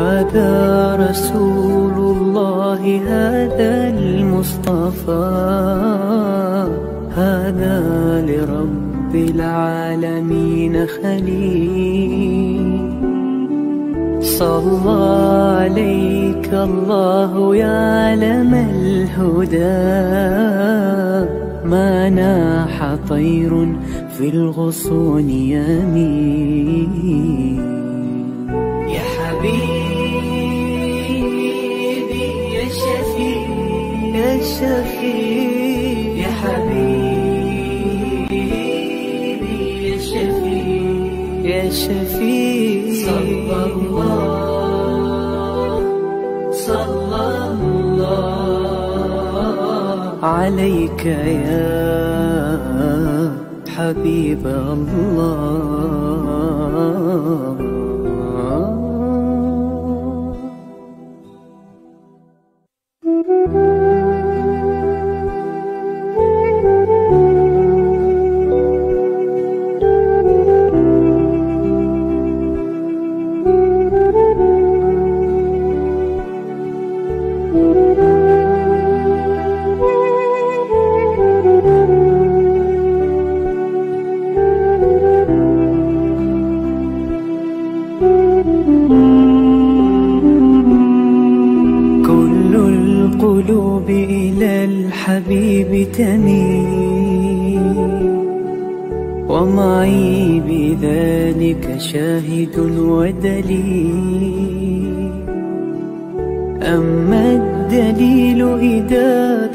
هذا رسول الله، هذا المصطفى، هذا لرب العالمين خليل. صلى عليك الله يا علم الهدى، ما ناح طير في الغصون يمين. يا حبيبي يا شفيع يا شفيع، يا حبيبي يا شفيع يا شفيع. صلى الله عليك يا حبيب الله. القلوب إلى الحبيب تميل، ومعي بذلك شاهد ودليل. أما الدليل إذا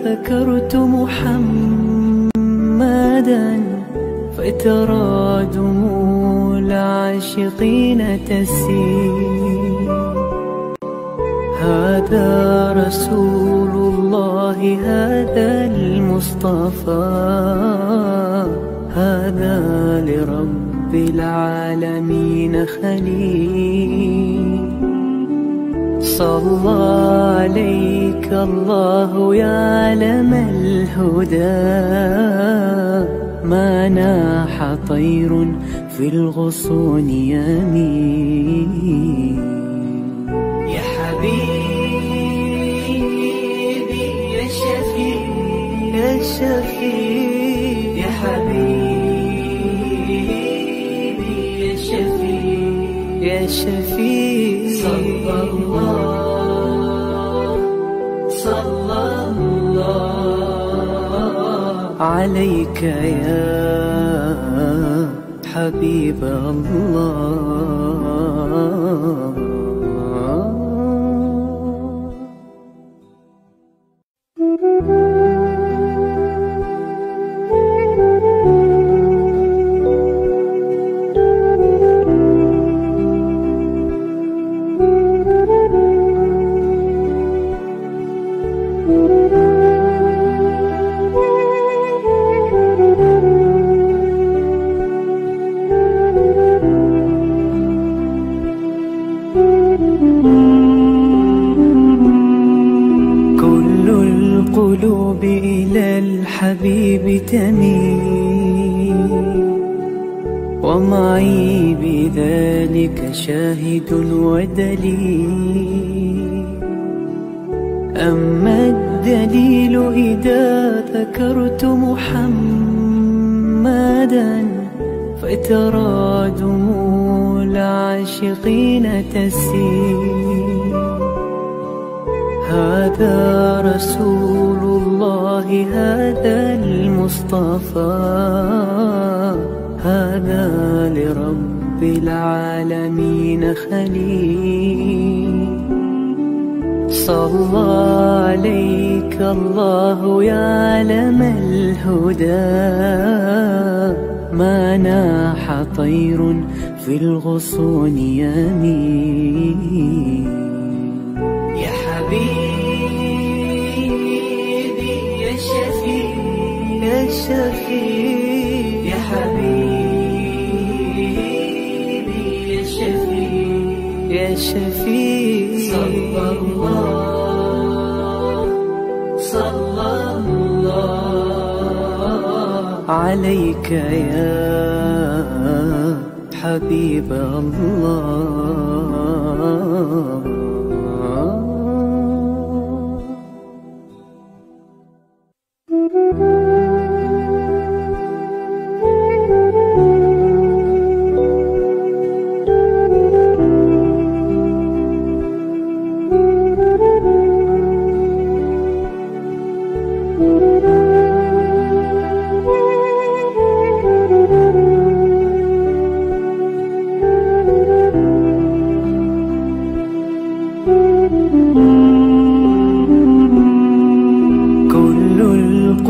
ذكرت محمدا، فترى دموع العاشقين تسيل. هذا رسول الله، هذا المصطفى، هذا لرب العالمين خليل. صلى عليك الله يا علم الهدى، ما ناح طير في الغصون يمين. يا حبيبي يا شفيع يا شفيع، يا حبيبي يا شفيع يا شفيع. صلى الله عليك يا حبيب الله. القلوب إلى الحبيب تميل، ومعي بذلك شاهد ودليل. أما الدليل إذا ذكرت محمدا، فترى دموع العاشقين تسيل. هذا رسول الله، هذا المصطفى، هذا لرب العالمين خليل. صلى عليك الله يا علم الهدى، ما ناح طير في الغصون يمين. يا حبيبي يا شفيع يا شفيع، يا حبيبي يا شفيع يا شفيع. صلى الله عليك يا حبيب الله.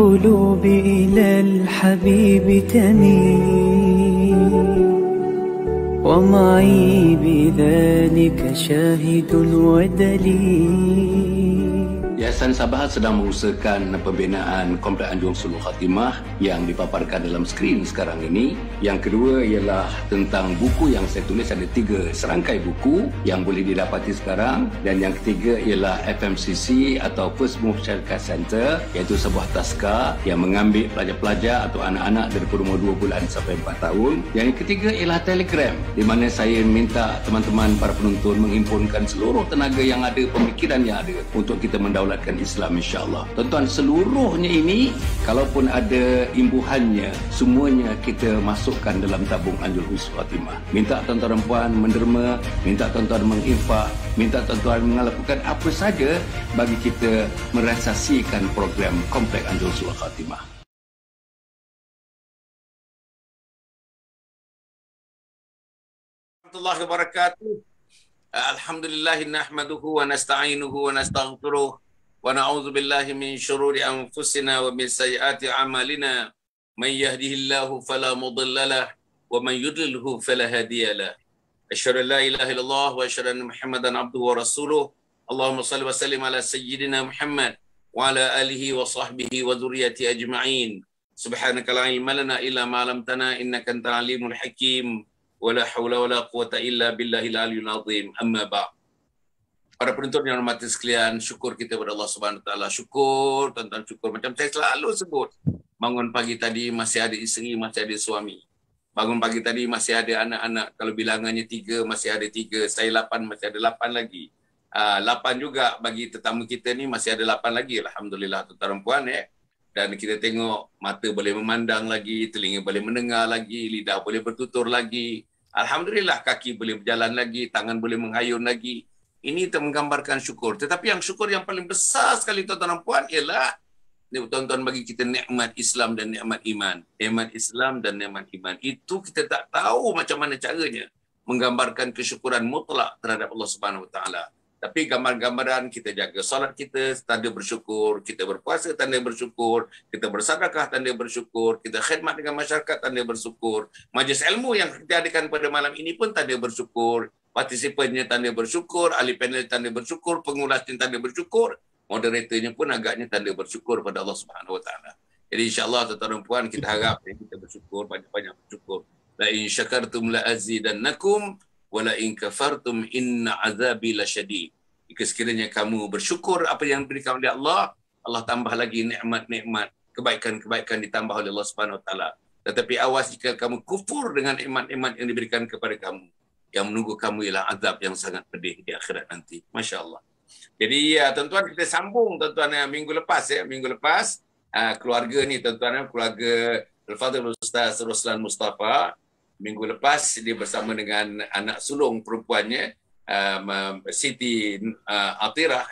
القلوب إلى الحبيب تميل ومعي بذلك شاهد ودليل. Yayasan Sabah sedang mengusahakan pembinaan Komplek Anjung Suluk Khatimah yang dipaparkan dalam skrin sekarang ini. Yang kedua ialah tentang buku yang saya tulis, ada 3 serangkai buku yang boleh didapati sekarang. Dan yang ketiga ialah FMCC atau First Move Childcare Center, iaitu sebuah taska yang mengambil pelajar-pelajar atau anak-anak dari umur 2 bulan sampai 4 tahun. Yang ketiga ialah Telegram, di mana saya minta teman-teman para penonton menghimpunkan seluruh tenaga yang ada, pemikiran yang ada untuk kita mendaulatkan Islam, insya-Allah. Tuan-tuan, seluruhnya ini kalaupun ada imbuhannya, semuanya kita masukkan dalam tabung Anjung Suluk Khatimah. Minta tuan-tuan dan puan menderma, minta tuan-tuan menginfak, minta tuan-tuan melakukan apa saja bagi kita merealisasikan program Komplek Anjung Suluk Khatimah. Warahmatullahi wabarakatuh. Alhamdulillah nahmaduhu wa nasta'inuhu wa nastaghfiruh wa na'udzu billahi min syururi anfusina wa min sayyiati a'malina. Man yahdihillahu fala mudilla lahu wa man yudlilhu fala hadiya lahu. Asyhadu an la ilaha illallah wa asyhadu anna Muhammadan abduhu wa rasuluh. Allahumma shalli wa sallim ala sayyidina Muhammad wa ala alihi wa sahbihi wa dzurriyyati ajma'in. Subhanaka la ilma lana illa ma 'allamtana innaka antal alimul hakim. Wala haula wala quwata illa billahil aliyil azim. Amma ba'd. Para penonton yang hormati sekalian, syukur kita kepada Allah Subhanahu Wa Taala. Syukur, tuan-tuan, syukur. Macam saya selalu sebut, bangun pagi tadi masih ada isteri, masih ada suami. Bangun pagi tadi masih ada anak-anak. Kalau bilangannya 3, masih ada 3. Saya 8, masih ada 8 lagi. 8 juga bagi tetamu kita ni, masih ada 8 lagi. Alhamdulillah, tuan-tuan dan puan. Dan kita tengok mata boleh memandang lagi, telinga boleh mendengar lagi, lidah boleh bertutur lagi. Alhamdulillah, kaki boleh berjalan lagi, tangan boleh menghayun lagi. Ini menggambarkan syukur. Tetapi yang syukur yang paling besar sekali, tuan-tuan dan puan, ialah tuan-tuan bagi kita nikmat Islam dan nikmat iman. Nikmat Islam dan nikmat iman. Itu kita tak tahu macam mana caranya menggambarkan kesyukuran mutlak terhadap Allah Subhanahu Wa Taala. Tapi gambar-gambaran kita jaga solat kita tanda bersyukur, kita berpuasa tanda bersyukur, kita bersedekah tanda bersyukur, kita khidmat dengan masyarakat tanda bersyukur. Majlis ilmu yang kita adakan pada malam ini pun tanda bersyukur, partisipannya tanda bersyukur, ahli panel tanda bersyukur, pengulasnya tanda bersyukur, moderatornya pun agaknya tanda bersyukur pada Allah Subhanahu Wa Taala. Jadi insya-Allah tuan-tuan dan puan, kita harap kita bersyukur, banyak-banyak bersyukur. La in syakartum la azidannakum wala in kafartum inna azabi lasyadid. Jika sekiranya kamu bersyukur apa yang diberikan oleh Allah, Allah tambah lagi nikmat-nikmat, kebaikan-kebaikan ditambah oleh Allah Subhanahu Wa Taala. Tetapi awas jika kamu kufur dengan nikmat-nikmat yang diberikan kepada kamu, yang menunggu kamu ialah azab yang sangat pedih di akhirat nanti. Masya-Allah. Jadi tuan-tuan, kita sambung tuan-tuan minggu lepas keluarga ni tuan-tuan, keluarga Al-Fadhil Ustaz Ruslan Mustafa. Minggu lepas dia bersama dengan anak sulung perempuannya, Siti Atirah,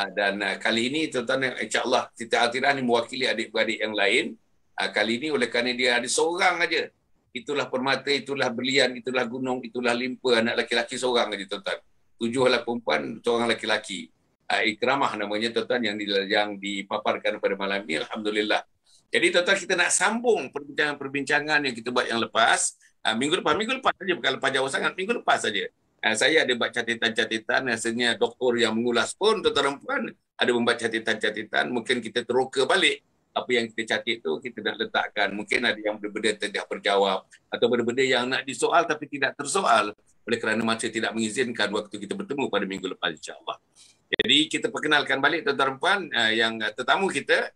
dan kali ini tuan-tuan, insya-Allah Siti Atirah ni mewakili adik-beradik yang lain. Kali ini oleh kerana dia ada seorang aja, itulah permata, itulah berlian, itulah gunung, itulah limpa, anak laki-laki seorang aja tuan-tuan. 7 perempuan, seorang laki-laki. Ikramah namanya tuan-tuan, yang dipaparkan pada malam ini. Alhamdulillah. Jadi tuan-tuan, kita nak sambung perbincangan yang kita buat yang lepas. Minggu lepas saja, bukan lepas jauh sangat, minggu lepas saja. Saya ada buat catatan-catatan, rasanya doktor yang mengulas pun, tuan-tuan dan puan, ada membuat catatan-catatan. Mungkin kita teroka balik apa yang kita catat tu, kita nak letakkan. Mungkin ada yang benda-benda tidak berjawab, atau benda-benda yang nak disoal tapi tidak tersoal, oleh kerana masa tidak mengizinkan waktu kita bertemu pada minggu lepas, insya-Allah. Jadi kita perkenalkan balik tuan-tuan dan puan, yang tetamu kita,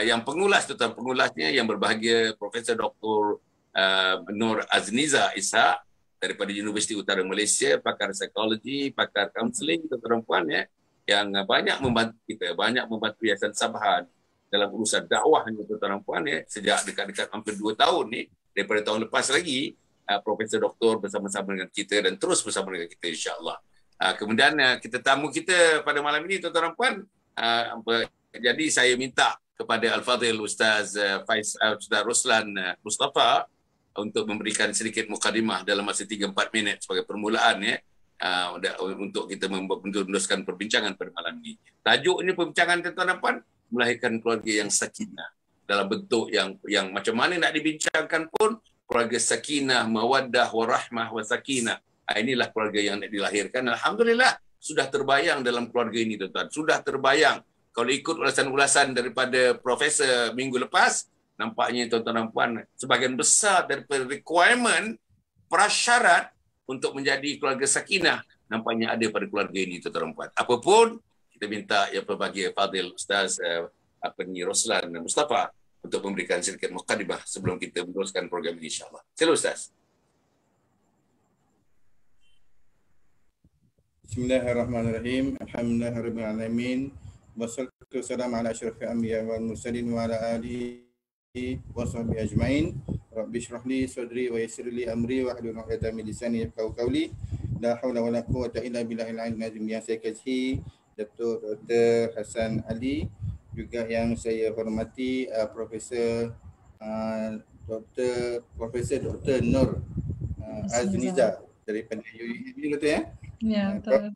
yang pengulasnya yang berbahagia Profesor Dr. Nur Azniza Ishak daripada Universiti Utara Malaysia, pakar psikologi, pakar kaunseling, tuan-tuan dan puan, yang banyak membantu kita, banyak membantu Yayasan Sabah dalam urusan dakwahnya, tuan-tuan dan puan, sejak dekat-dekat hampir 2 tahun ni, daripada tahun lepas lagi, Profesor Doktor bersama-sama dengan kita dan terus bersama dengan kita, insya-Allah. Kemudian kita tamu kita pada malam ini, tuan-tuan dan puan, jadi saya minta kepada Al-Fadhil Ustaz Ruslan Mustafa untuk memberikan sedikit mukadimah dalam masa 3-4 minit sebagai permulaan untuk kita meneruskan perbincangan pada malam ini. Tajuknya perbincangan, tuan-tuan dan puan, melahirkan keluarga yang sakinah dalam bentuk yang macam mana nak dibincangkan pun, keluarga sakinah, mawaddah, warahmah, wasakinah. Inilah keluarga yang nak dilahirkan. Alhamdulillah sudah terbayang dalam keluarga ini, tuan-tuan. Sudah terbayang. Kalau ikut ulasan-ulasan daripada Profesor minggu lepas, nampaknya tuan-tuan dan puan, sebahagian besar daripada requirement, prasyarat untuk menjadi keluarga sakinah, nampaknya ada pada keluarga ini, tuan-tuan dan puan. Apapun, kita minta yang pelbagai Fadil Ustaz Roslan dan Mustafa untuk memberikan sedikit mukadimah sebelum kita meneruskan program ini, insyaAllah. Sila Ustaz. Bismillahirrahmanirrahim. Alhamdulillahirabbil alamin. Wassalatu wassalamu ala asyrafil anbiya wal mursalin wa ala alihi wa sahbihi ajmain. Rabbi shrah li sadri wa yassir li amri wa hlul 'uqdatam min lisani yafqahu qawli. La haula wala quwwata illa billahil aliyyil azim. Yang saya kasihi Dr. Hasan Ali, juga yang saya hormati Profesor Dr. Nur Azniza daripada UUI, betul ya? Ya, betul.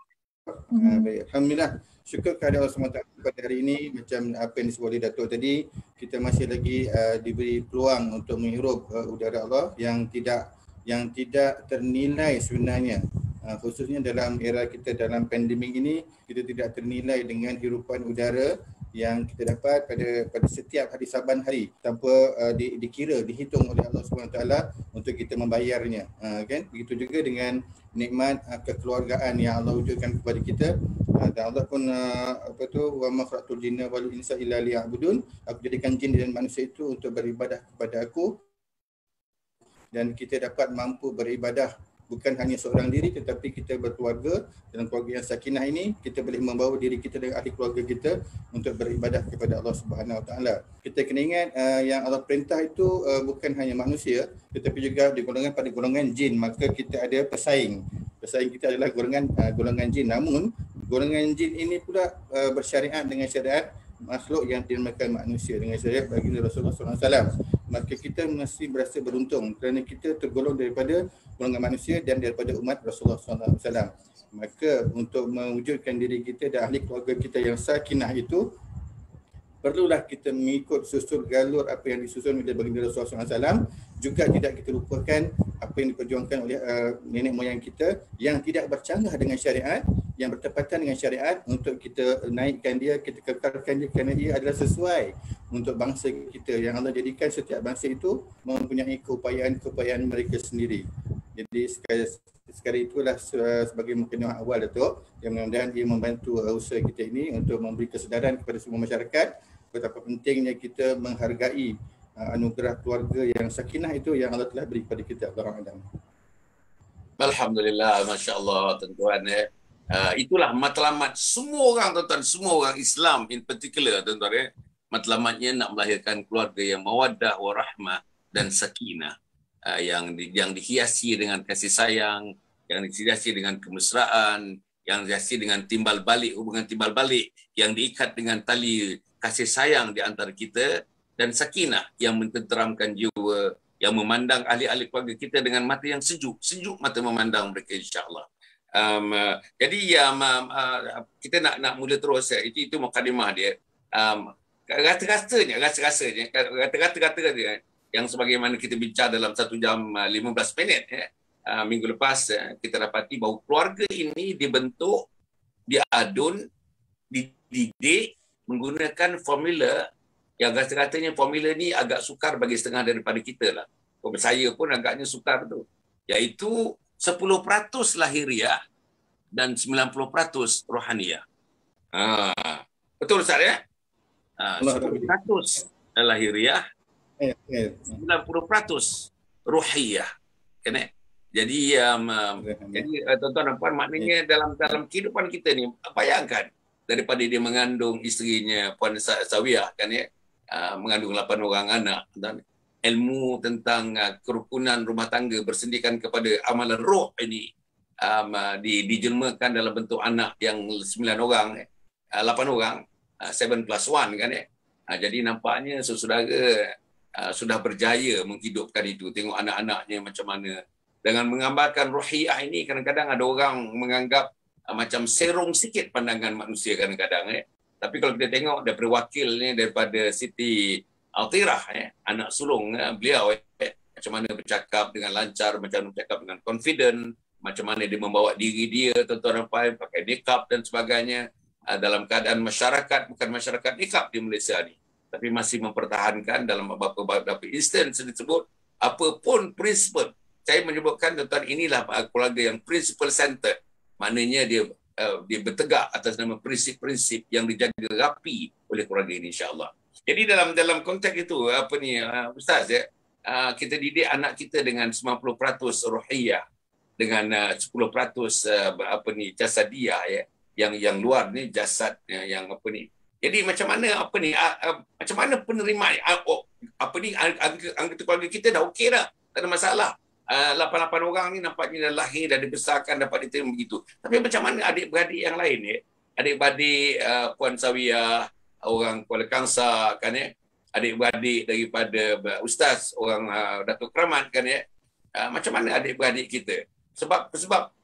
Baik, alhamdulillah. Syukur kepada Allah SWT pada hari ini, macam apa yang disebut oleh Datuk tadi, kita masih lagi diberi peluang untuk menghirup udara Allah yang tidak ternilai sebenarnya. Khususnya dalam era kita dalam pandemik ini, kita tidak ternilai dengan hirupan udara yang kita dapat pada setiap hari Saban hari tanpa dihitung oleh Allah SWT untuk kita membayarnya, kan? Begitu juga dengan nikmat kekeluargaan yang Allah wujudkan kepada kita. Dan Allah pun wa ma khalaqtul jinna wal insa illa liya'budun. Aku jadikan jin dan manusia itu untuk beribadah kepada aku, dan kita dapat mampu beribadah bukan hanya seorang diri, tetapi kita berkeluarga. Dalam keluarga yang sakinah ini, kita boleh membawa diri kita dan ahli keluarga kita untuk beribadah kepada Allah Subhanahu Wa Taala. Kita kena ingat yang Allah perintah itu bukan hanya manusia, tetapi juga digolongkan pada golongan jin. Maka kita ada pesaing. Pesaing kita adalah golongan jin. Namun golongan jin ini pula bersyariat dengan syariat makhluk yang dinamakan manusia, dengan syariat baginda Rasulullah SAW. Maka kita mesti berasa beruntung kerana kita tergolong daripada golongan manusia dan daripada umat Rasulullah SAW. Maka untuk mewujudkan diri kita dan ahli keluarga kita yang sakinah itu, perlulah kita mengikut susur galur apa yang disusun oleh baginda Rasulullah SAW. Juga tidak kita lupakan apa yang diperjuangkan oleh nenek moyang kita yang tidak bercanggah dengan syariat, yang bertepatan dengan syariat, untuk kita naikkan dia, kita kekalkan dia kerana dia adalah sesuai untuk bangsa kita, yang Allah jadikan setiap bangsa itu mempunyai keupayaan mereka sendiri. Jadi sekali itulah sebagai mukadimah awal, Datuk, yang mudah-mudahan ia membantu usaha kita ini untuk memberi kesedaran kepada semua masyarakat betapa pentingnya kita menghargai anugerah keluarga yang sakinah itu yang Allah telah beri kepada kita. Alhamdulillah. Alhamdulillah, Masya Allah, tuan-tuan. Itulah matlamat semua orang, tuan-tuan, semua orang Islam in particular, tuan-tuan. Matlamatnya nak melahirkan keluarga yang mawaddah, warahmah dan sakinah, yang dihiasi dengan kasih sayang, yang dihiasi dengan kemesraan, yang dihiasi dengan timbal balik, hubungan timbal balik yang diikat dengan tali kasih sayang di antara kita, dan sakinah yang mententeramkan jiwa, yang memandang ahli-ahli keluarga kita dengan mata yang sejuk mata memandang mereka, insya-Allah. Jadi kita nak mula terus, itu mukadimah dia. Rata-ratanya yang sebagaimana kita bincang dalam 1 jam 15 minit minggu lepas, kita dapati bahawa keluarga ini dibentuk, diadun, dididik menggunakan formula yang rata-ratanya formula ni agak sukar bagi setengah daripada kita lah. Saya pun agaknya sukar tu. Iaitu 10% lahiriah dan 90% rohaniah. Betul Ustaz ya? 10% lahiriah, 90% ruhiyah. Kan? Jadi tuan-tuan dan puan, maknanya dalam kehidupan kita ni, bayangkan daripada dia mengandung isterinya Puan Sawiyah, kan ya, mengandung 8 orang anak, dan ilmu tentang kerukunan rumah tangga bersendikan kepada amalan roh ini dijelmakan dalam bentuk anak yang 9 orang, 8 orang, 7+1 kan ya. Jadi nampaknya saudara sudah berjaya menghidupkan itu. Tengok anak-anaknya macam mana. Dengan menggambarkan ruhiyah ini, kadang-kadang ada orang menganggap macam serong sikit pandangan manusia kadang-kadang Tapi kalau kita tengok daripada wakil ni, daripada Siti Altirah, anak sulung beliau, macam mana bercakap dengan lancar, macam mana bercakap dengan confident, macam mana dia membawa diri dia, tuan-tuan dan puan, pakai nikab dan sebagainya, dalam keadaan masyarakat, bukan masyarakat nikab di Malaysia ni, tapi masih mempertahankan dalam beberapa instance disebut, apapun prinsipal. Saya menyebutkan, tuan-tuan, inilah keluarga yang principle centered. Maknanya dia bertegak atas nama prinsip-prinsip yang dijaga rapi oleh keluarga ini, insya-Allah. Jadi dalam konteks itu, Ustaz, kita didik anak kita dengan 90% ruhiyah, dengan 10% jasadiyah, yang luar ni jasad yang Jadi macam mana macam mana penerimaan anggota keluarga kita dah okey dah, tak ada masalah. 8 orang ni nampaknya dah lahir, dah dibesarkan, dapat diterima begitu. Tapi macam mana adik-beradik yang lain, adik-beradik Puan Sawiyah, orang Kuala Kangsar kan, adik-beradik daripada Ustaz, orang Datuk Keramat kan, macam mana adik-beradik kita? Sebab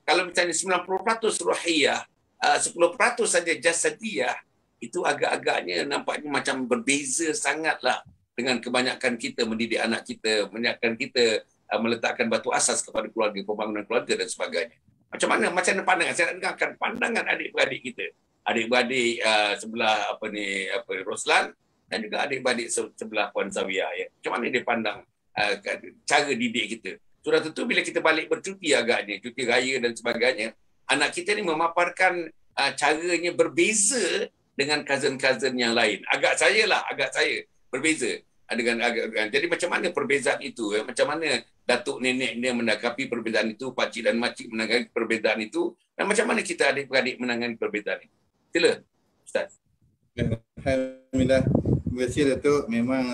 kalau misalnya 90% ruhiyah, 10% saja jasadiyah, itu agak-agaknya nampaknya macam berbeza sangatlah dengan kebanyakan kita mendidik anak kita, kebanyakan kita meletakkan batu asas kepada keluarga, pembangunan keluarga dan sebagainya. Macam mana pandangan? Saya nak dengarkan pandangan adik-beradik kita. Adik-beradik sebelah Roslan dan juga adik-beradik sebelah Puan Sawiyah. Macam mana dia pandang cara didik kita? Sudah tentu bila kita balik bercuti agaknya, cuti raya dan sebagainya, anak kita ni memaparkan caranya berbeza dengan cousin-cousin yang lain. Agak saya berbeza. Jadi macam mana perbezaan itu? Macam mana datuk nenek dia menanggapi perbezaan itu, pakcik dan makcik menanggapi perbezaan itu, dan macam mana kita adik-beradik menangani perbezaan itu? Sila, Ustaz. Alhamdulillah. Terima kasih Datuk. Memang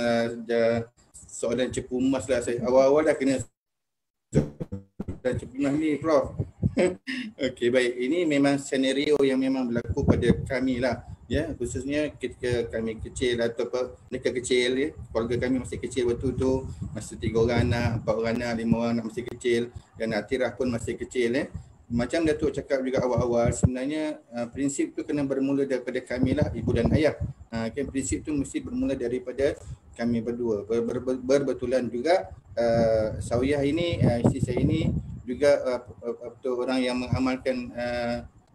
soalan cepu emas lah. Saya awal-awal dah kena cepu emas ni, Prof. Okey, baik. Ini memang senario yang memang berlaku pada kami lah. Ya, khususnya ketika kami kecil atau mereka kecil, keluarga kami masih kecil waktu tu, masih 3 orang anak, 4 orang anak, 5 orang anak masih kecil, dan Atirah pun masih kecil. Macam Datuk cakap juga awal-awal, sebenarnya prinsip tu kena bermula daripada kami lah, ibu dan ayah. Prinsip tu mesti bermula daripada kami berdua. Berbetulan juga Sawiyah ini, isteri saya ini juga orang yang mengamalkan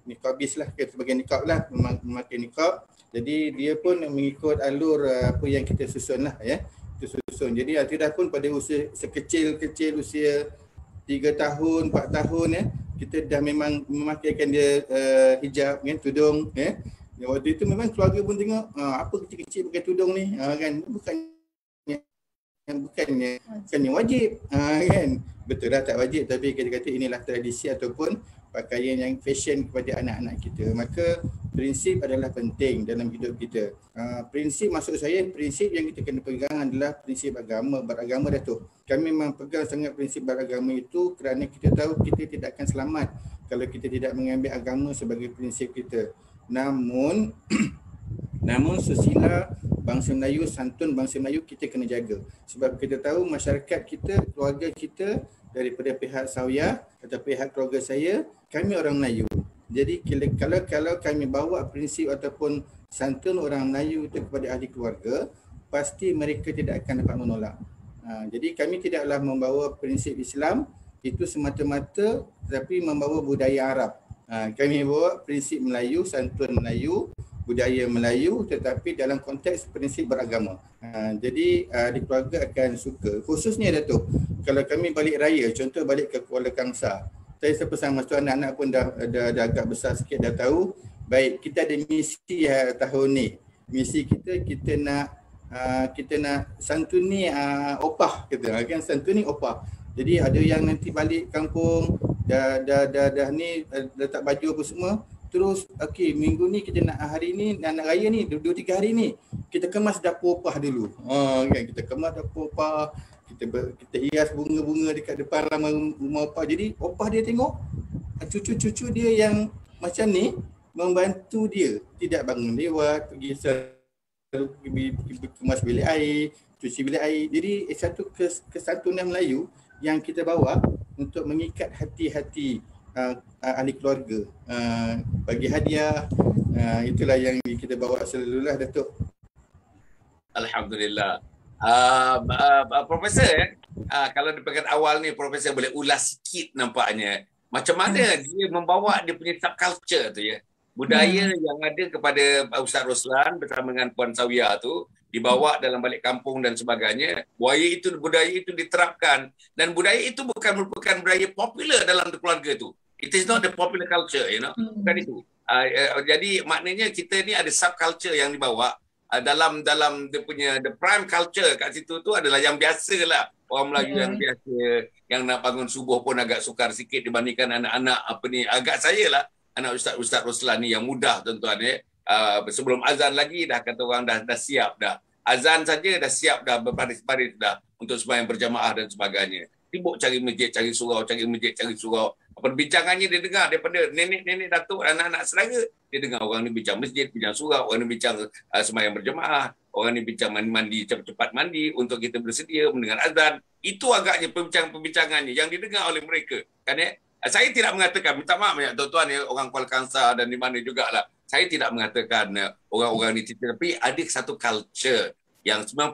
nikabis lah, sebagai nikab lah, memakai nikab. Jadi dia pun mengikut alur apa yang kita susun lah, kita susun. Jadi Atirah pun pada usia sekecil-kecil, usia 3 tahun, 4 tahun, kita dah memang memakaikan dia hijab, tudung. Waktu itu memang keluarga pun tengok, apa kecil-kecil pakai tudung ni, kan, bukannya wajib, kan. Betul lah tak wajib, tapi kita kata inilah tradisi ataupun pakaian yang fashion kepada anak-anak kita. Maka prinsip adalah penting dalam hidup kita. Prinsip, maksud saya, prinsip yang kita kena pegang adalah prinsip agama, beragama Datuk. Kami memang pegang sangat prinsip beragama itu kerana kita tahu kita tidak akan selamat kalau kita tidak mengambil agama sebagai prinsip kita. Namun susila bangsa Melayu, santun bangsa Melayu kita kena jaga. Sebab kita tahu masyarakat kita, keluarga kita, daripada pihak Sawiyah atau pihak keluarga saya, kami orang Melayu. Jadi kalau kami bawa prinsip ataupun santun orang Melayu itu kepada ahli keluarga, pasti mereka tidak akan dapat menolak. Jadi kami tidaklah membawa prinsip Islam itu semata-mata, tapi membawa budaya Arab. Kami bawa prinsip Melayu, santun Melayu, budaya Melayu, tetapi dalam konteks prinsip beragama. Jadi di keluarga akan suka. Khususnya Datuk, kalau kami balik raya, contoh balik ke Kuala Kangsar, saya pesan masa tu anak-anak pun dah agak besar sikit, dah tahu. Baik, kita ada misi tahun ni. Misi kita nak santuni opah, kita kan, santuni opah. Jadi ada yang nanti balik kampung dah ni letak baju apa semua. Terus okey, minggu ni kita nak, hari ni nak raya ni 2-3 hari ni kita kemas dapur opah dulu. Kan, kita kemas dapur opah, kita hias bunga-bunga dekat depan rumah opah. Jadi opah dia tengok cucu-cucu dia yang macam ni membantu dia, tidak bangun lewat, pergi kemas bilik air, cuci bilik air. Jadi satu kesantunan Melayu yang kita bawa untuk mengikat hati-hati ahli keluarga, bagi hadiah. Itulah yang kita bawa selalulah Datuk. Alhamdulillah. Profesor, kalau di peringkat awal ni Profesor boleh ulas sikit nampaknya macam mana dia membawa dia punya subculture tu ya. Budaya yang ada kepada Ustaz Roslan bersama dengan Puan Sawia tu dibawa dalam balik kampung dan sebagainya. Budaya itu diterapkan dan budaya itu bukan merupakan budaya popular dalam keluarga tu. It is not the popular culture, you know. Bukan itu. Jadi maknanya kita ni ada subculture yang dibawa dalam dia punya the prime culture kat situ tu adalah yang biasalah orang Melayu yang biasa yang nak bangun subuh pun agak sukar sikit dibandingkan anak-anak agak saya lah anak Ustaz Roslan ni yang mudah tuan-tuan ya. Sebelum azan lagi dah kata orang dah siap dah. Azan saja dah siap dah berbaris-baris dah untuk sembahyang berjamaah dan sebagainya. Sibuk cari masjid, cari surau, cari masjid, cari surau. Perbincangannya dia dengar daripada nenek-nenek datuk, anak-anak saudara. Dia dengar orang ni bincang masjid, bincang surau, orang ni bincang sembahyang berjamaah, orang ni bincang mandi, cepat-cepat mandi untuk kita bersedia mendengar azan. Itu agaknya perbincangannya yang didengar oleh mereka. Kan ya? Saya tidak mengatakan, minta maaf banyak tuan-tuan ya, orang Kuala Kangsar dan di mana jugalah. Saya tidak mengatakan orang-orang ni, tapi ada satu culture yang 90%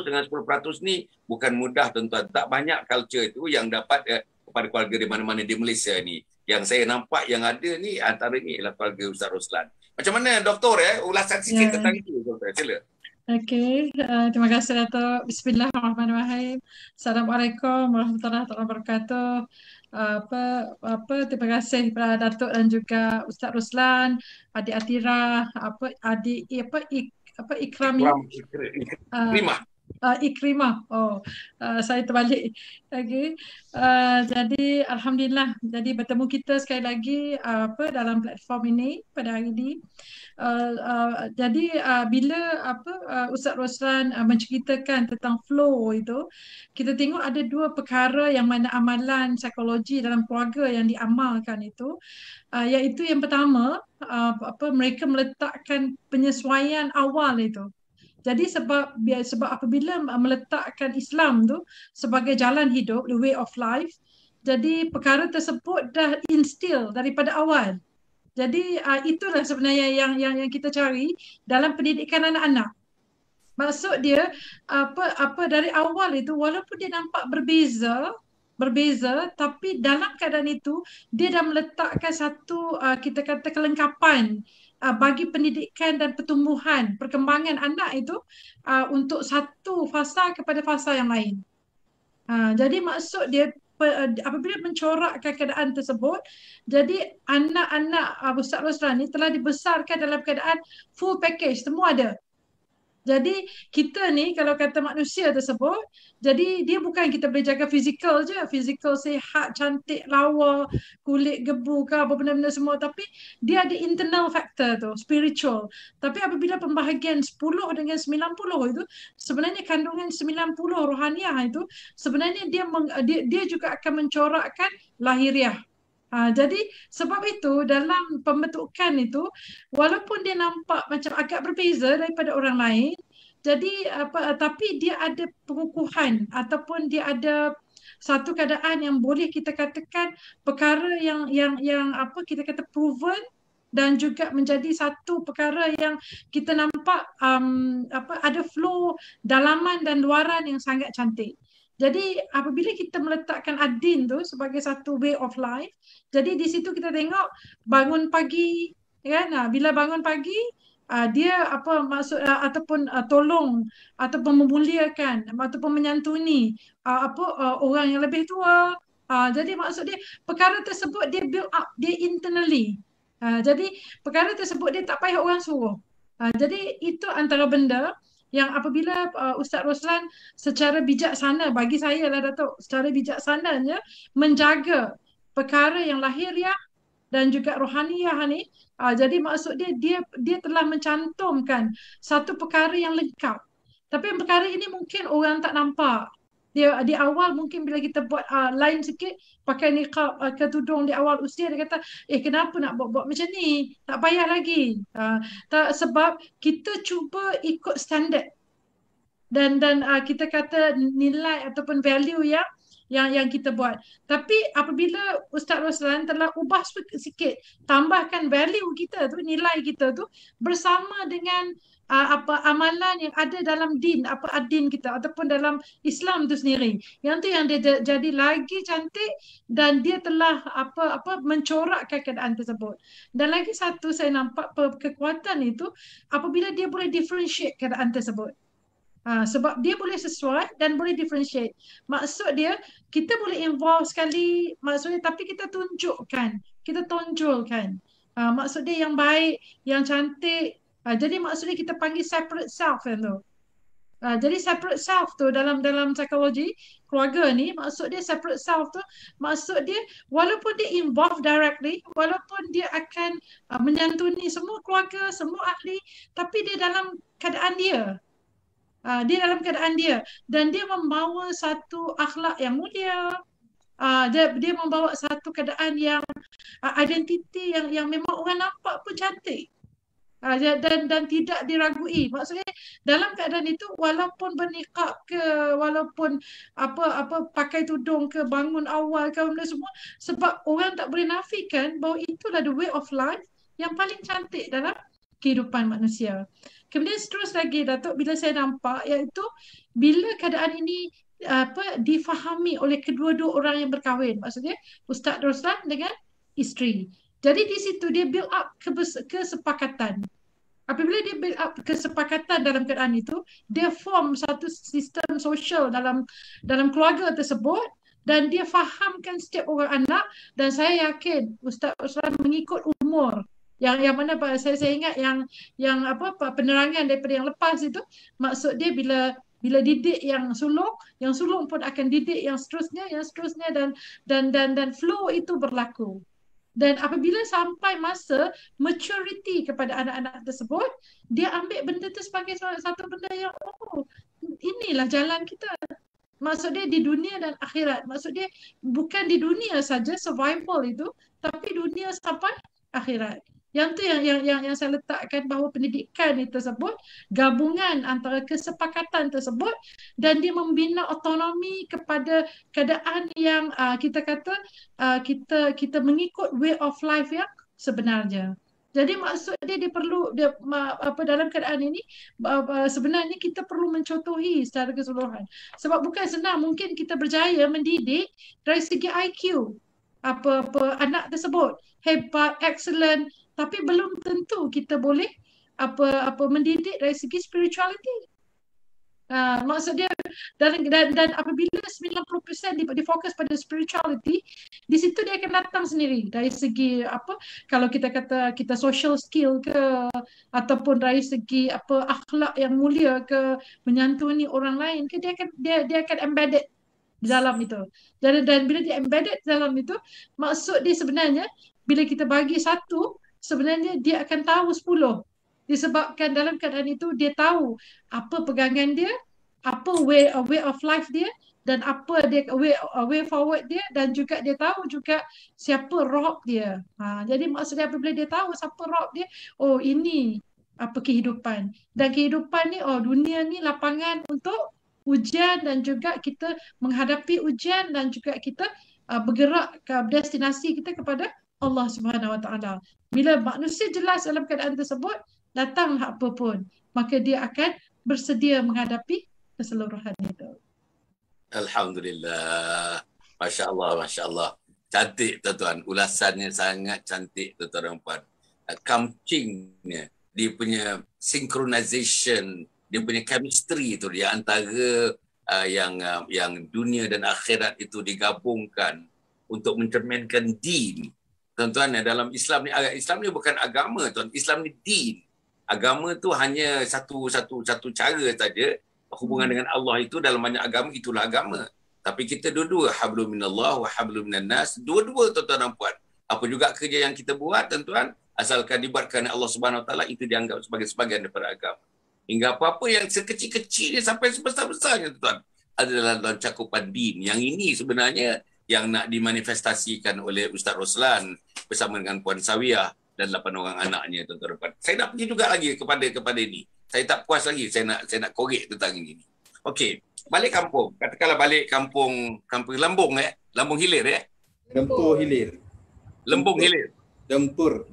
dengan 10% ni bukan mudah tuan-tuan. Tak banyak culture itu yang dapat kepada keluarga di mana-mana di Malaysia ni. Yang saya nampak yang ada ni antara ni ialah keluarga Ustaz Roslan. Macam mana Doktor ulasan sikit tentang itu Doktor, sila. Okey, terima kasih Datuk. Bismillahirrahmanirrahim. Assalamualaikum warahmatullahi wabarakatuh. Terima kasih kepada Datuk dan juga Ustaz Roslan, Adik Atira, Ikrimah. Saya terbalik. Okay. Jadi alhamdulillah. Jadi bertemu kita sekali lagi dalam platform ini pada hari ini. Jadi bila Ustaz Roslan menceritakan tentang flow itu, kita tengok ada dua perkara yang mana amalan psikologi dalam keluarga yang diamalkan itu, iaitu yang pertama mereka meletakkan penyesuaian awal itu. Jadi sebab apabila meletakkan Islam tu sebagai jalan hidup, the way of life, jadi perkara tersebut dah instill daripada awal. Jadi itulah sebenarnya yang kita cari dalam pendidikan anak-anak. Maksud dia dari awal itu walaupun dia nampak berbeza, tapi dalam keadaan itu dia dah meletakkan satu kita kata kelengkapan bagi pendidikan dan pertumbuhan perkembangan anak itu untuk satu fasa kepada fasa yang lain. Jadi maksud dia apabila mencorakkan keadaan tersebut, jadi anak-anak Ustaz Roslan ni telah dibesarkan dalam keadaan full package, semua ada. Jadi kita ni kalau kata manusia tersebut, jadi dia bukan kita boleh jaga fizikal je, fizikal sihat, cantik, lawa, kulit gebu ke apa benda-benda semua, tapi dia ada internal factor tu, spiritual. Tapi apabila pembahagian 10 dengan 90 itu, sebenarnya kandungan 90 rohaniah itu, sebenarnya dia juga akan mencorakkan lahiriah. Jadi sebab itu dalam pembentukan itu walaupun dia nampak macam agak berbeza daripada orang lain, jadi tapi dia ada pengukuhan ataupun dia ada satu keadaan yang boleh kita katakan perkara yang kita kata proven dan juga menjadi satu perkara yang kita nampak ada flow dalaman dan luaran yang sangat cantik. Jadi apabila kita meletakkan ad-din tu sebagai satu way of life, jadi di situ kita tengok bangun pagi, kan? Bila bangun pagi, dia maksud ataupun tolong ataupun memuliakan ataupun menyantuni orang yang lebih tua. Jadi maksud dia perkara tersebut dia build up dia internally. Jadi perkara tersebut dia tak payah orang suruh. Jadi itu antara benda yang apabila Ustaz Roslan secara bijaksana, bagi saya lah Datuk, secara bijaksananya menjaga perkara yang lahiriah dan juga rohaniah ni, jadi maksud dia telah mencantumkan satu perkara yang lengkap. Tapi perkara ini mungkin orang tak nampak. Dia di awal mungkin bila kita buat lain sikit, pakai niqab ke tudung di awal usia, dia kata kenapa nak buat macam ni, tak payah lagi. Sebab kita cuba ikut standard dan kita kata nilai ataupun value yang yang kita buat. Tapi apabila Ustaz Roslan telah ubah sikit, tambahkan value kita tu, nilai kita tu bersama dengan amalan yang ada dalam din, ad-din kita ataupun dalam Islam tu sendiri. Yang tu yang dia jadi lagi cantik dan dia telah mencorakkan keadaan tersebut. Dan lagi satu saya nampak kekuatan itu apabila dia boleh differentiate keadaan tersebut. Sebab dia boleh sesuai dan boleh differentiate. Maksud dia, kita boleh involve sekali, maksudnya, tapi kita tunjukkan, kita tonjolkan. Maksud dia yang baik, yang cantik. Jadi maksudnya kita panggil separate self kan tu. Jadi separate self tu dalam psikologi keluarga ni, maksud dia separate self tu, maksud dia walaupun dia involve directly, walaupun dia akan menyantuni semua keluarga, semua ahli, tapi dia dalam keadaan dia. Dia dalam keadaan dia dan dia membawa satu akhlak yang mulia. Dia membawa satu keadaan yang identiti yang memang orang nampak pun cantik. Dan tidak diragui. Maksudnya dalam keadaan itu walaupun berniqab ke, walaupun pakai tudung ke, bangun awal ke, benda semua, sebab orang tak boleh nafikan bahawa itulah the way of life yang paling cantik dalam kehidupan manusia. Kemudian terus lagi Datuk, bila saya nampak iaitu bila keadaan ini difahami oleh kedua-dua orang yang berkahwin, maksudnya Ustaz Roslan dengan isteri. Jadi di situ dia build up kesepakatan. Apabila dia build up kesepakatan dalam keadaan itu, dia form satu sistem sosial dalam keluarga tersebut dan dia fahamkan setiap orang anak, dan saya yakin Ustaz Roslan mengikut umur. Yang mana saya ingat yang penerangan daripada yang lepas itu, maksud dia bila didik yang sulung pun akan didik yang seterusnya dan flow itu berlaku. Dan apabila sampai masa maturity kepada anak-anak tersebut, dia ambil benda itu sebagai satu benda yang inilah jalan kita. Maksud dia di dunia dan akhirat. Maksud dia bukan di dunia saja survival itu, tapi dunia sampai akhirat. Yang tu yang saya letakkan bahawa pendidikan itu tersebut gabungan antara kesepakatan tersebut dan dia membina autonomi kepada keadaan yang kita kata kita mengikut way of life yang sebenarnya. Jadi maksud dia perlu dalam keadaan ini sebenarnya kita perlu mencontohi secara keseluruhan. Sebab bukan senang mungkin kita berjaya mendidik dari segi IQ anak tersebut hebat, excellent, tapi belum tentu kita boleh mendidik dari segi spirituality. Maksud dia dan apabila 90% difokus pada spirituality, di situ dia akan datang sendiri dari segi kalau kita kata kita social skill ke, ataupun dari segi akhlak yang mulia ke, menyantuni orang lain ke, dia akan embedded di dalam itu. Dan bila dia embedded dalam itu, maksud dia sebenarnya bila kita bagi satu, sebenarnya dia akan tahu 10. Disebabkan dalam keadaan itu dia tahu apa pegangan dia, apa way of life dia, dan apa dia way forward dia, dan juga dia tahu juga siapa rob dia. Jadi maksudnya apabila dia tahu siapa rob dia, oh ini kehidupan. Dan kehidupan ni, dunia ni lapangan untuk ujian dan juga kita menghadapi ujian dan juga kita bergerak ke destinasi kita kepada Allah Subhanahu Wa Taala. Bila manusia jelas dalam keadaan tersebut, datanglah apa pun, maka dia akan bersedia menghadapi keseluruhan itu. Alhamdulillah. Masya Allah, Masya Allah. Cantik tuan-tuan. Ulasannya sangat cantik tuan-tuan dan puan. Kamcingnya, dia punya synchronization, dia punya chemistry itu dia antara yang dunia dan akhirat itu digabungkan untuk mencerminkan din. Tuan-tuan, dalam Islam ni bukan agama, tuan. Islam ni din. Agama tu hanya satu cara saja. Hubungan dengan Allah itu dalam banyak agama, itulah agama. Tapi kita dua-dua, hablum minallah wa hablum minan nas, dua-dua tuan-tuan dan puan. Apa juga kerja yang kita buat, tuan-tuan, asalkan dibuat kerana Allah Subhanahu Wa Taala, itu dianggap sebagai sebahagian daripada agama. Hingga apa-apa yang sekecil-kecilnya sampai sebesar-besarnya, tuan-tuan, adalah dalam cakupan din. Yang ini sebenarnya yang nak dimanifestasikan oleh Ustaz Roslan bersama dengan Puan Sawiyah dan 8 orang anaknya, tuan-tuan dan puan. Saya nak pergi juga lagi kepada ini. Saya tak puas lagi, saya nak korek tentang ini. Okey, balik kampung. Katakanlah balik kampung Lambung Lambung Hilir Lempur Hilir. Lembung Hilir. Lempur.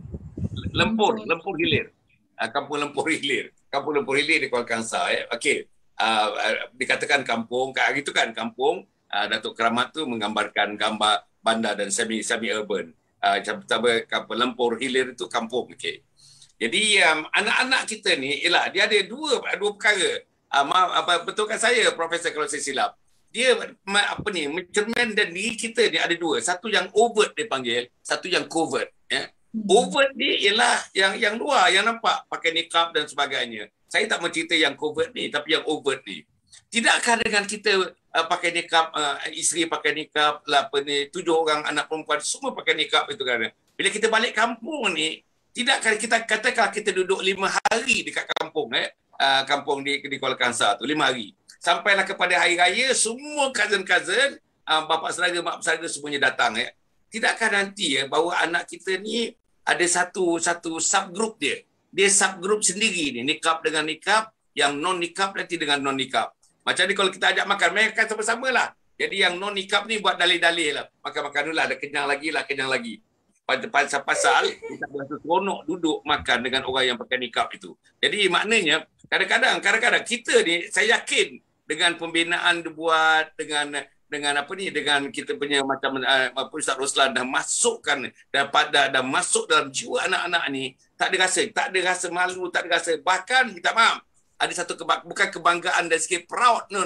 Lempur Hilir. Kampung Lempur Hilir. Kampung Lempur Hilir di Kuala Kangsar Okey. Dikatakan kampung, itu kan kampung. Datuk Keramat tu menggambarkan gambar bandar dan semi urban. Kampung Lempur Hilir itu kampung. Okey. Jadi anak-anak kita ni dia ada dua perkara. Betul kan saya Profesor kalau saya silap. Dia mencerminkan diri kita ni ada dua. Satu yang overt dia panggil, satu yang covert Overt ni ialah yang luar, yang nampak pakai nikab dan sebagainya. Saya tak mencerita yang covert ni, tapi yang overt ni. Tidakkah dengan kita pakai nikab, isteri pakai nikab, 7 orang anak perempuan semua pakai nikab itu kan. Bila kita balik kampung ni, tidakkah kita katakan kita duduk 5 hari dekat kampung kampung di Kuala Kangsar tu 5 hari. Sampailah kepada hari raya semua cousin-cousin, bapa saudara, mak saudara semuanya datang Tidakkah nanti bahawa anak kita ni ada satu subgroup dia. Dia subgroup sendiri ni, nikab dengan nikab, yang non nikab nanti dengan non nikab. Macam ni kalau kita ajak makan, mereka sama-sama lah. Jadi yang non nikab ni buat dalih-dalih lah. Makan-makan dulu lah, ada kenyang lagi. Pasal kita berasa seronok duduk makan dengan orang yang pakai nikab itu. Jadi maknanya kadang-kadang kita ni, saya yakin dengan pembinaan dibuat dengan kita punya macam Ustaz Roslan dah masukkan dah masuk dalam jiwa anak-anak ni, tak ada rasa malu, tak ada rasa, bahkan minta maaf, ada satu bukan kebanggaan dan sikit proud, no,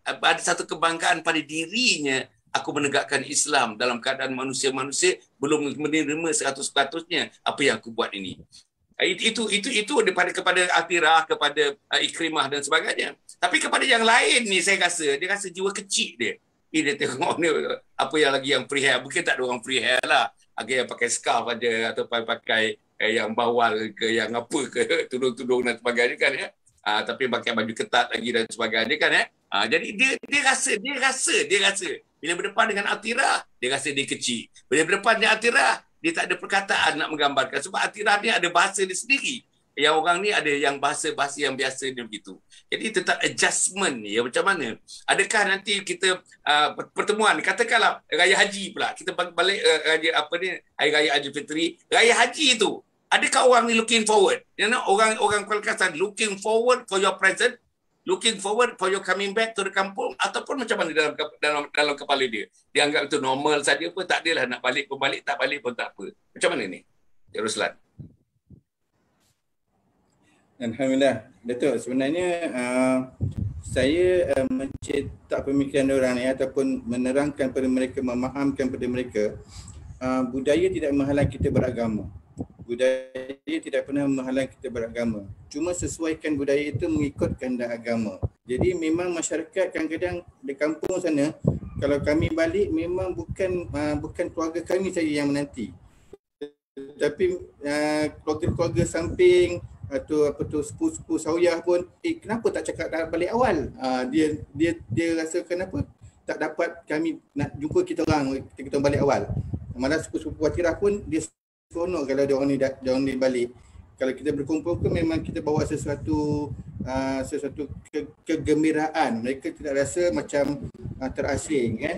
ada satu kebanggaan pada dirinya. Aku menegakkan Islam dalam keadaan manusia-manusia belum menerima 100%-nya apa yang aku buat ini. Itu kepada Atirah, kepada Ikrimah dan sebagainya. Tapi kepada yang lain ni dia rasa jiwa kecil dia. Dia tengok ni apa yang lagi yang free hair. Mungkin tak ada orang free hair lah. Ada yang pakai scarf aja atau pakai yang bawal ke yang apa ke tudung-tudung dan sebagainya kan tapi pakai baju ketat lagi dan sebagainya kan jadi dia rasa bila berdepan dengan Atirah dia rasa dia kecil. Bila berdepan dengan Atirah dia tak ada perkataan nak menggambarkan sebab Atirah ni ada bahasa dia sendiri. Yang orang ni ada yang bahasa yang biasa dia begitu. Jadi tetap adjustment ni macam mana? Adakah nanti kita pertemuan katakanlah raya haji pula. Kita balik hari raya Aidilfitri, raya haji tu. Adakah orang ni looking forward? Orang Kuala Kangsar looking forward for your present, looking forward for your coming back to the kampung, ataupun macam mana dalam kepala dia? Dia anggap itu normal saja pun, tak adalah nak balik pun balik, tak balik pun tak apa. Macam mana ni? Ya Ruslan. Alhamdulillah. Datuk, sebenarnya saya mencetak pemikiran orang ni ataupun menerangkan pada mereka, memahamkan pada mereka budaya tidak menghalang kita beragama. Budaya tidak pernah menghalang kita beragama. Cuma sesuaikan budaya itu mengikut kehendak agama. Jadi memang masyarakat kadang-kadang di kampung sana, kalau kami balik memang bukan keluarga kami saja yang menanti. Tapi keluarga-keluarga samping atau sepupu sauyah pun kenapa tak cakap dah balik awal? Dia rasa kenapa tak dapat kami nak jumpa kita orang balik awal. Malah sepupu Atirah pun dia seronok kalau dia orang ni balik. Kalau kita berkumpul ke memang kita bawa sesuatu kegembiraan. Mereka tidak rasa macam terasing kan.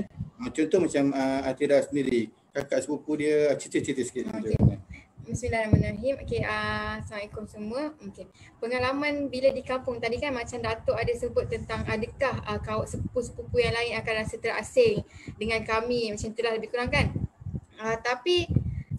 Contoh macam Atirah sendiri, kakak sepupu dia cerita-cerita sikit. Okay. Bismillahirrahmanirrahim. Assalamualaikum semua. Pengalaman bila di kampung tadi kan macam Datuk ada sebut tentang adakah sepupu-sepupu yang lain akan rasa terasing dengan kami, macam itulah lebih kurang kan. Tapi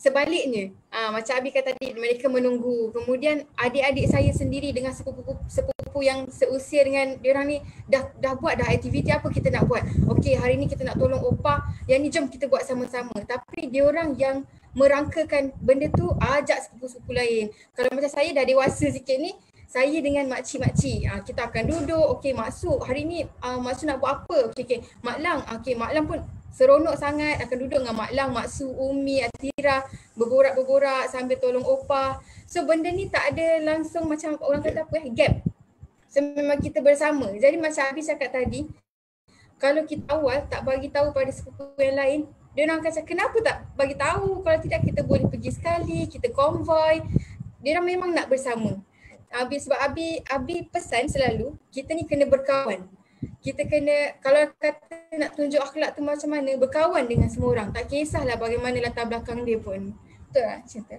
sebaliknya, macam Abi kata tadi, mereka menunggu. Kemudian adik-adik saya sendiri dengan sepupu yang seusia dengan diorang ni dah buat dah aktiviti apa kita nak buat. Okey, hari ni kita nak tolong opah, yang ni jom kita buat sama-sama. Tapi diorang yang merangkakan benda tu ajak sepupu-sepupu lain. Kalau macam saya dah dewasa sikit ni, saya dengan makcik-makcik, kita akan duduk, okey Maksud hari ni Maksud nak buat apa? Okey, Mak Lang, Mak Lang pun seronok sangat akan duduk dengan Mak Lang, Maksud, Umi, Atirah, berborak-berborak sambil tolong opah. So benda ni tak ada langsung macam orang kata apa gap. So memang kita bersama. Jadi macam Abi cakap tadi, kalau kita awal tak bagi tahu pada sepupu yang lain, dia orang akan cakap kenapa tak bagi tahu, kalau tidak kita boleh pergi sekali, kita konvoi. Dia orang memang nak bersama. Sebab Abi pesan selalu, kita ni kena berkawan. kita kena, kalau kata nak tunjuk akhlak tu macam mana, berkawan dengan semua orang. Tak kisahlah bagaimana latar belakang dia pun. Betul tak cerita?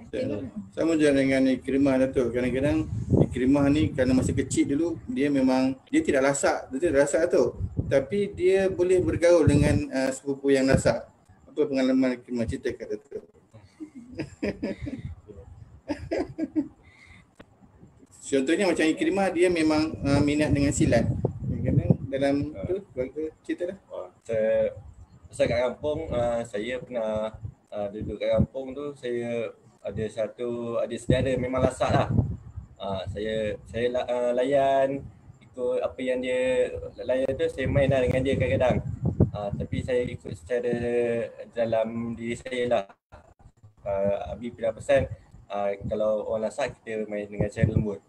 Sama je dengan Ikrimah Datuk. Kadang-kadang Ikrimah ni kerana masa kecil dulu dia memang dia tidak lasak tu. Tapi dia boleh bergaul dengan sepupu yang lasak. Apa pengalaman Ikrimah, cerita kat Datuk? Contohnya macam Ikrimah, dia memang minat dengan silat. Kadang-kadang dalam tu keluarga cerita lah. Pasal kat kampung, saya pernah duduk kat kampung tu, saya ada satu adik saudara memang lasak lah. Saya layan ikut apa yang dia layan tu, saya main lah dengan dia kadang-kadang. Tapi saya ikut secara dalam diri saya lah. Abi pernah pesan, kalau orang lasak kita main dengan cara lembut.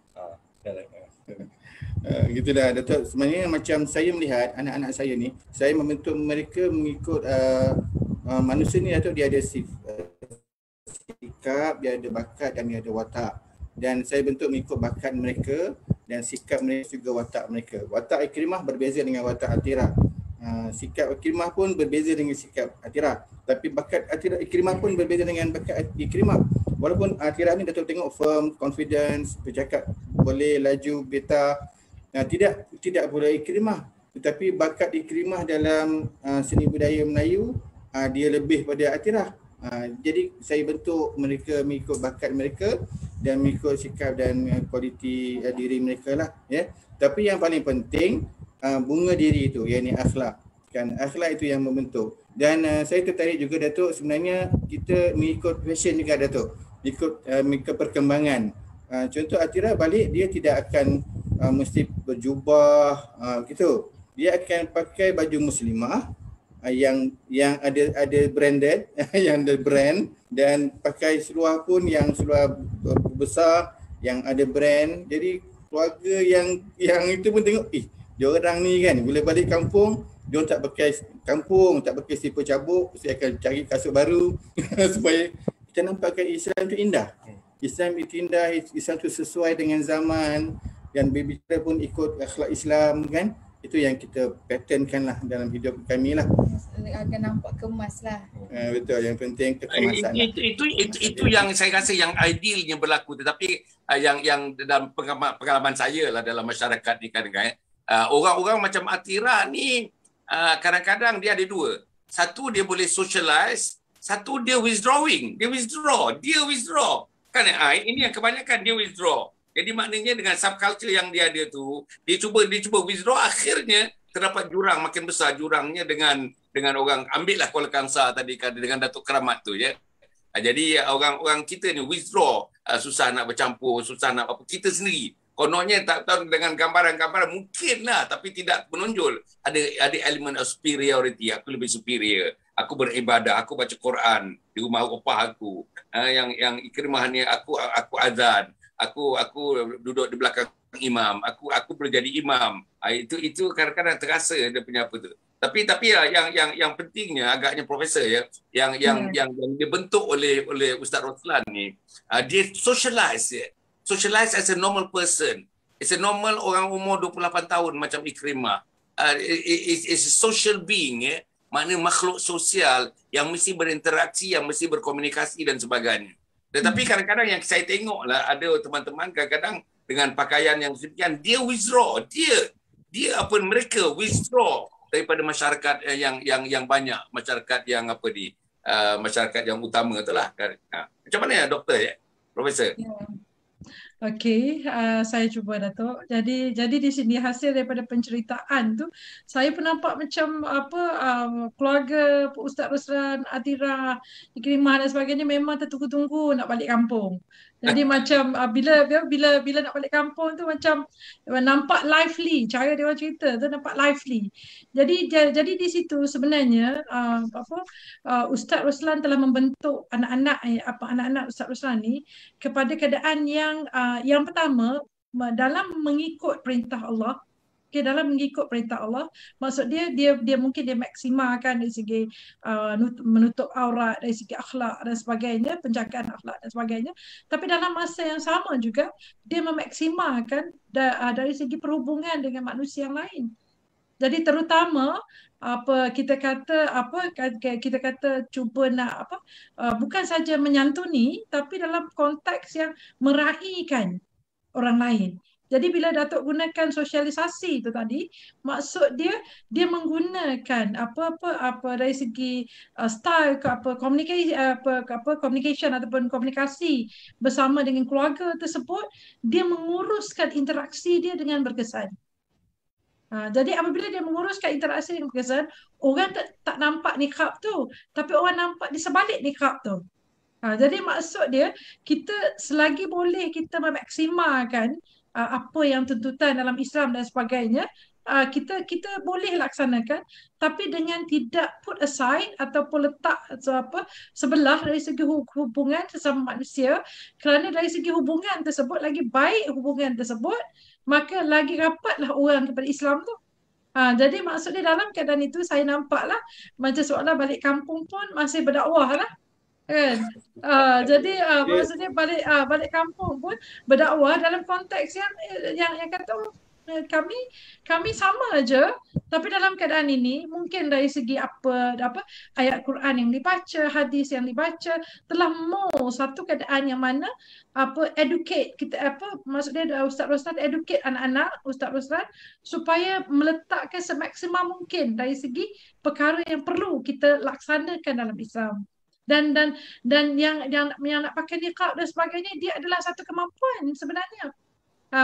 Gitulah Datuk. Sebenarnya macam saya melihat anak-anak saya ni, saya membentuk mereka mengikut manusia ni Datuk, dia ada sikap, dia ada bakat dan dia ada watak. Dan saya bentuk mengikut bakat mereka dan sikap mereka juga watak mereka. Watak Ikrimah berbeza dengan watak Atirah. Sikap Ikrimah pun berbeza dengan sikap Atirah. Tapi bakat Ikrimah pun berbeza dengan bakat Ikrimah. Walaupun Atirah ni Datuk tengok firm, confidence, bercakap boleh laju, beta. Tidak boleh Ikrimah. Tetapi bakat Ikrimah dalam seni budaya Melayu, dia lebih pada Atirah. Jadi saya bentuk mereka mengikut bakat mereka dan mengikut sikap dan kualiti diri mereka lah, ya. Tapi yang paling penting bunga diri itu, yakni akhlak. Kan akhlak itu yang membentuk. Dan saya tertarik juga Datuk, sebenarnya kita mengikut fashion juga Datuk. Mengikut perkembangan. Contoh Atirah balik, dia tidak akan mesti berjubah gitu. Dia akan pakai baju muslimah yang ada branded, yang ada brand, dan pakai seluar pun yang seluar besar yang ada brand. Jadi keluarga yang itu pun tengok, dia orang ni kan bila balik kampung dia tak pakai kampung, tak pakai slipper cabuk, saya akan cari kasut baru supaya kita nampakkan Islam itu indah. Islam itu indah, Islam itu sesuai dengan zaman dan berbicara pun ikut akhlak Islam kan. Itu yang kita patternkan lah dalam hidup kami lah. Agar nampak kemas lah. Betul, yang penting kekemasan. Itu yang saya rasa yang idealnya berlaku. Tetapi yang dalam pengalaman saya lah dalam masyarakat ni kadang-kadang, orang-orang macam Atirah ni kadang-kadang dia ada dua. Satu dia boleh socialize, satu dia withdrawing. Dia withdraw. Kan ini yang kebanyakan dia withdraw. Jadi maknanya dengan subculture yang dia ada tu, dia cuba withdraw, akhirnya terdapat jurang makin besar jurangnya dengan orang, ambillah Kuala Kangsar tadi kan, dengan Datuk Keramat tu ya. Jadi orang kita ni withdraw, susah nak bercampur, susah nak apa, kita sendiri. Kononnya tak tahu dengan gambaran-gambaran mungkinlah, tapi tidak menonjol ada elemen of superiority. Aku lebih superior. Aku beribadah, aku baca Quran di rumah opah aku. Yang Ikrimah ni aku azan. Aku duduk di belakang imam. Aku boleh jadi imam. Itu kadang-kadang terasa dia punya apa tu. Tapi yang pentingnya agaknya profesor ya, yang dibentuk oleh Ustaz Roslan ni, dia socialize as a normal person. It's a normal orang umur 28 tahun macam Ikrimah. It's a social being ya. Maknanya makhluk sosial yang mesti berinteraksi, yang mesti berkomunikasi dan sebagainya. Tetapi kadang-kadang yang saya tengok lah, ada teman-teman kadang-kadang dengan pakaian yang sekian, dia withdraw. Dia apa, mereka withdraw daripada masyarakat yang banyak, masyarakat yang apa di masyarakat yang utama tu lah. Macam mana ya doktor ya, profesor? Ya. Okey, saya cuba Datuk. Jadi di sini hasil daripada penceritaan tu, saya pun nampak macam apa keluarga Ustaz Roslan, Atirah, Ikrimah dan sebagainya memang tertunggu-tunggu nak balik kampung. Jadi macam bila nak balik kampung tu macam nampak lively, cara dia orang cerita tu nampak lively. Jadi di situ sebenarnya Ustaz Roslan telah membentuk anak-anak Ustaz Roslan ni kepada keadaan yang pertama dalam mengikut perintah Allah. Okay, dalam mengikut perintah Allah, maksud dia mungkin dia maksimalkan dari segi menutup aurat, dari segi akhlak dan sebagainya, penjagaan akhlak dan sebagainya. Tapi dalam masa yang sama juga dia memaksimalkan dari segi perhubungan dengan manusia yang lain. Jadi terutama apa kita kata cuba nak bukan saja menyantuni tapi dalam konteks yang meraihkan orang lain. Jadi bila Datuk gunakan sosialisasi itu tadi, maksud dia menggunakan apa dari segi style ke communication ataupun komunikasi bersama dengan keluarga tersebut, dia menguruskan interaksi dia dengan berkesan. Jadi apabila dia menguruskan interaksi dengan berkesan, orang tak nampak niqab tu, tapi orang nampak di sebalik niqab tu. Jadi maksud dia, kita selagi boleh kita memaksimalkan apa yang tuntutan dalam Islam dan sebagainya, kita boleh laksanakan, tapi dengan tidak put aside ataupun letak sebelah dari segi hubungan sesama manusia, kerana dari segi hubungan tersebut, lagi baik hubungan tersebut, maka lagi rapatlah orang kepada Islam tu. Jadi maksud dia dalam keadaan itu saya nampaklah macam seolah balik kampung pun masih berdakwah lah. Kan? Jadi maksudnya balik kampung pun berdakwah dalam konteks yang kata kami sama aja, tapi dalam keadaan ini mungkin dari segi apa ayat Quran yang dibaca, hadis yang dibaca telah satu keadaan yang mana educate kita maksudnya ustaz-ustaz educate anak-anak ustaz-ustaz supaya meletakkan semaksimal mungkin dari segi perkara yang perlu kita laksanakan dalam Islam. Dan yang nak pakai niqab dan sebagainya, dia adalah satu kemampuan sebenarnya.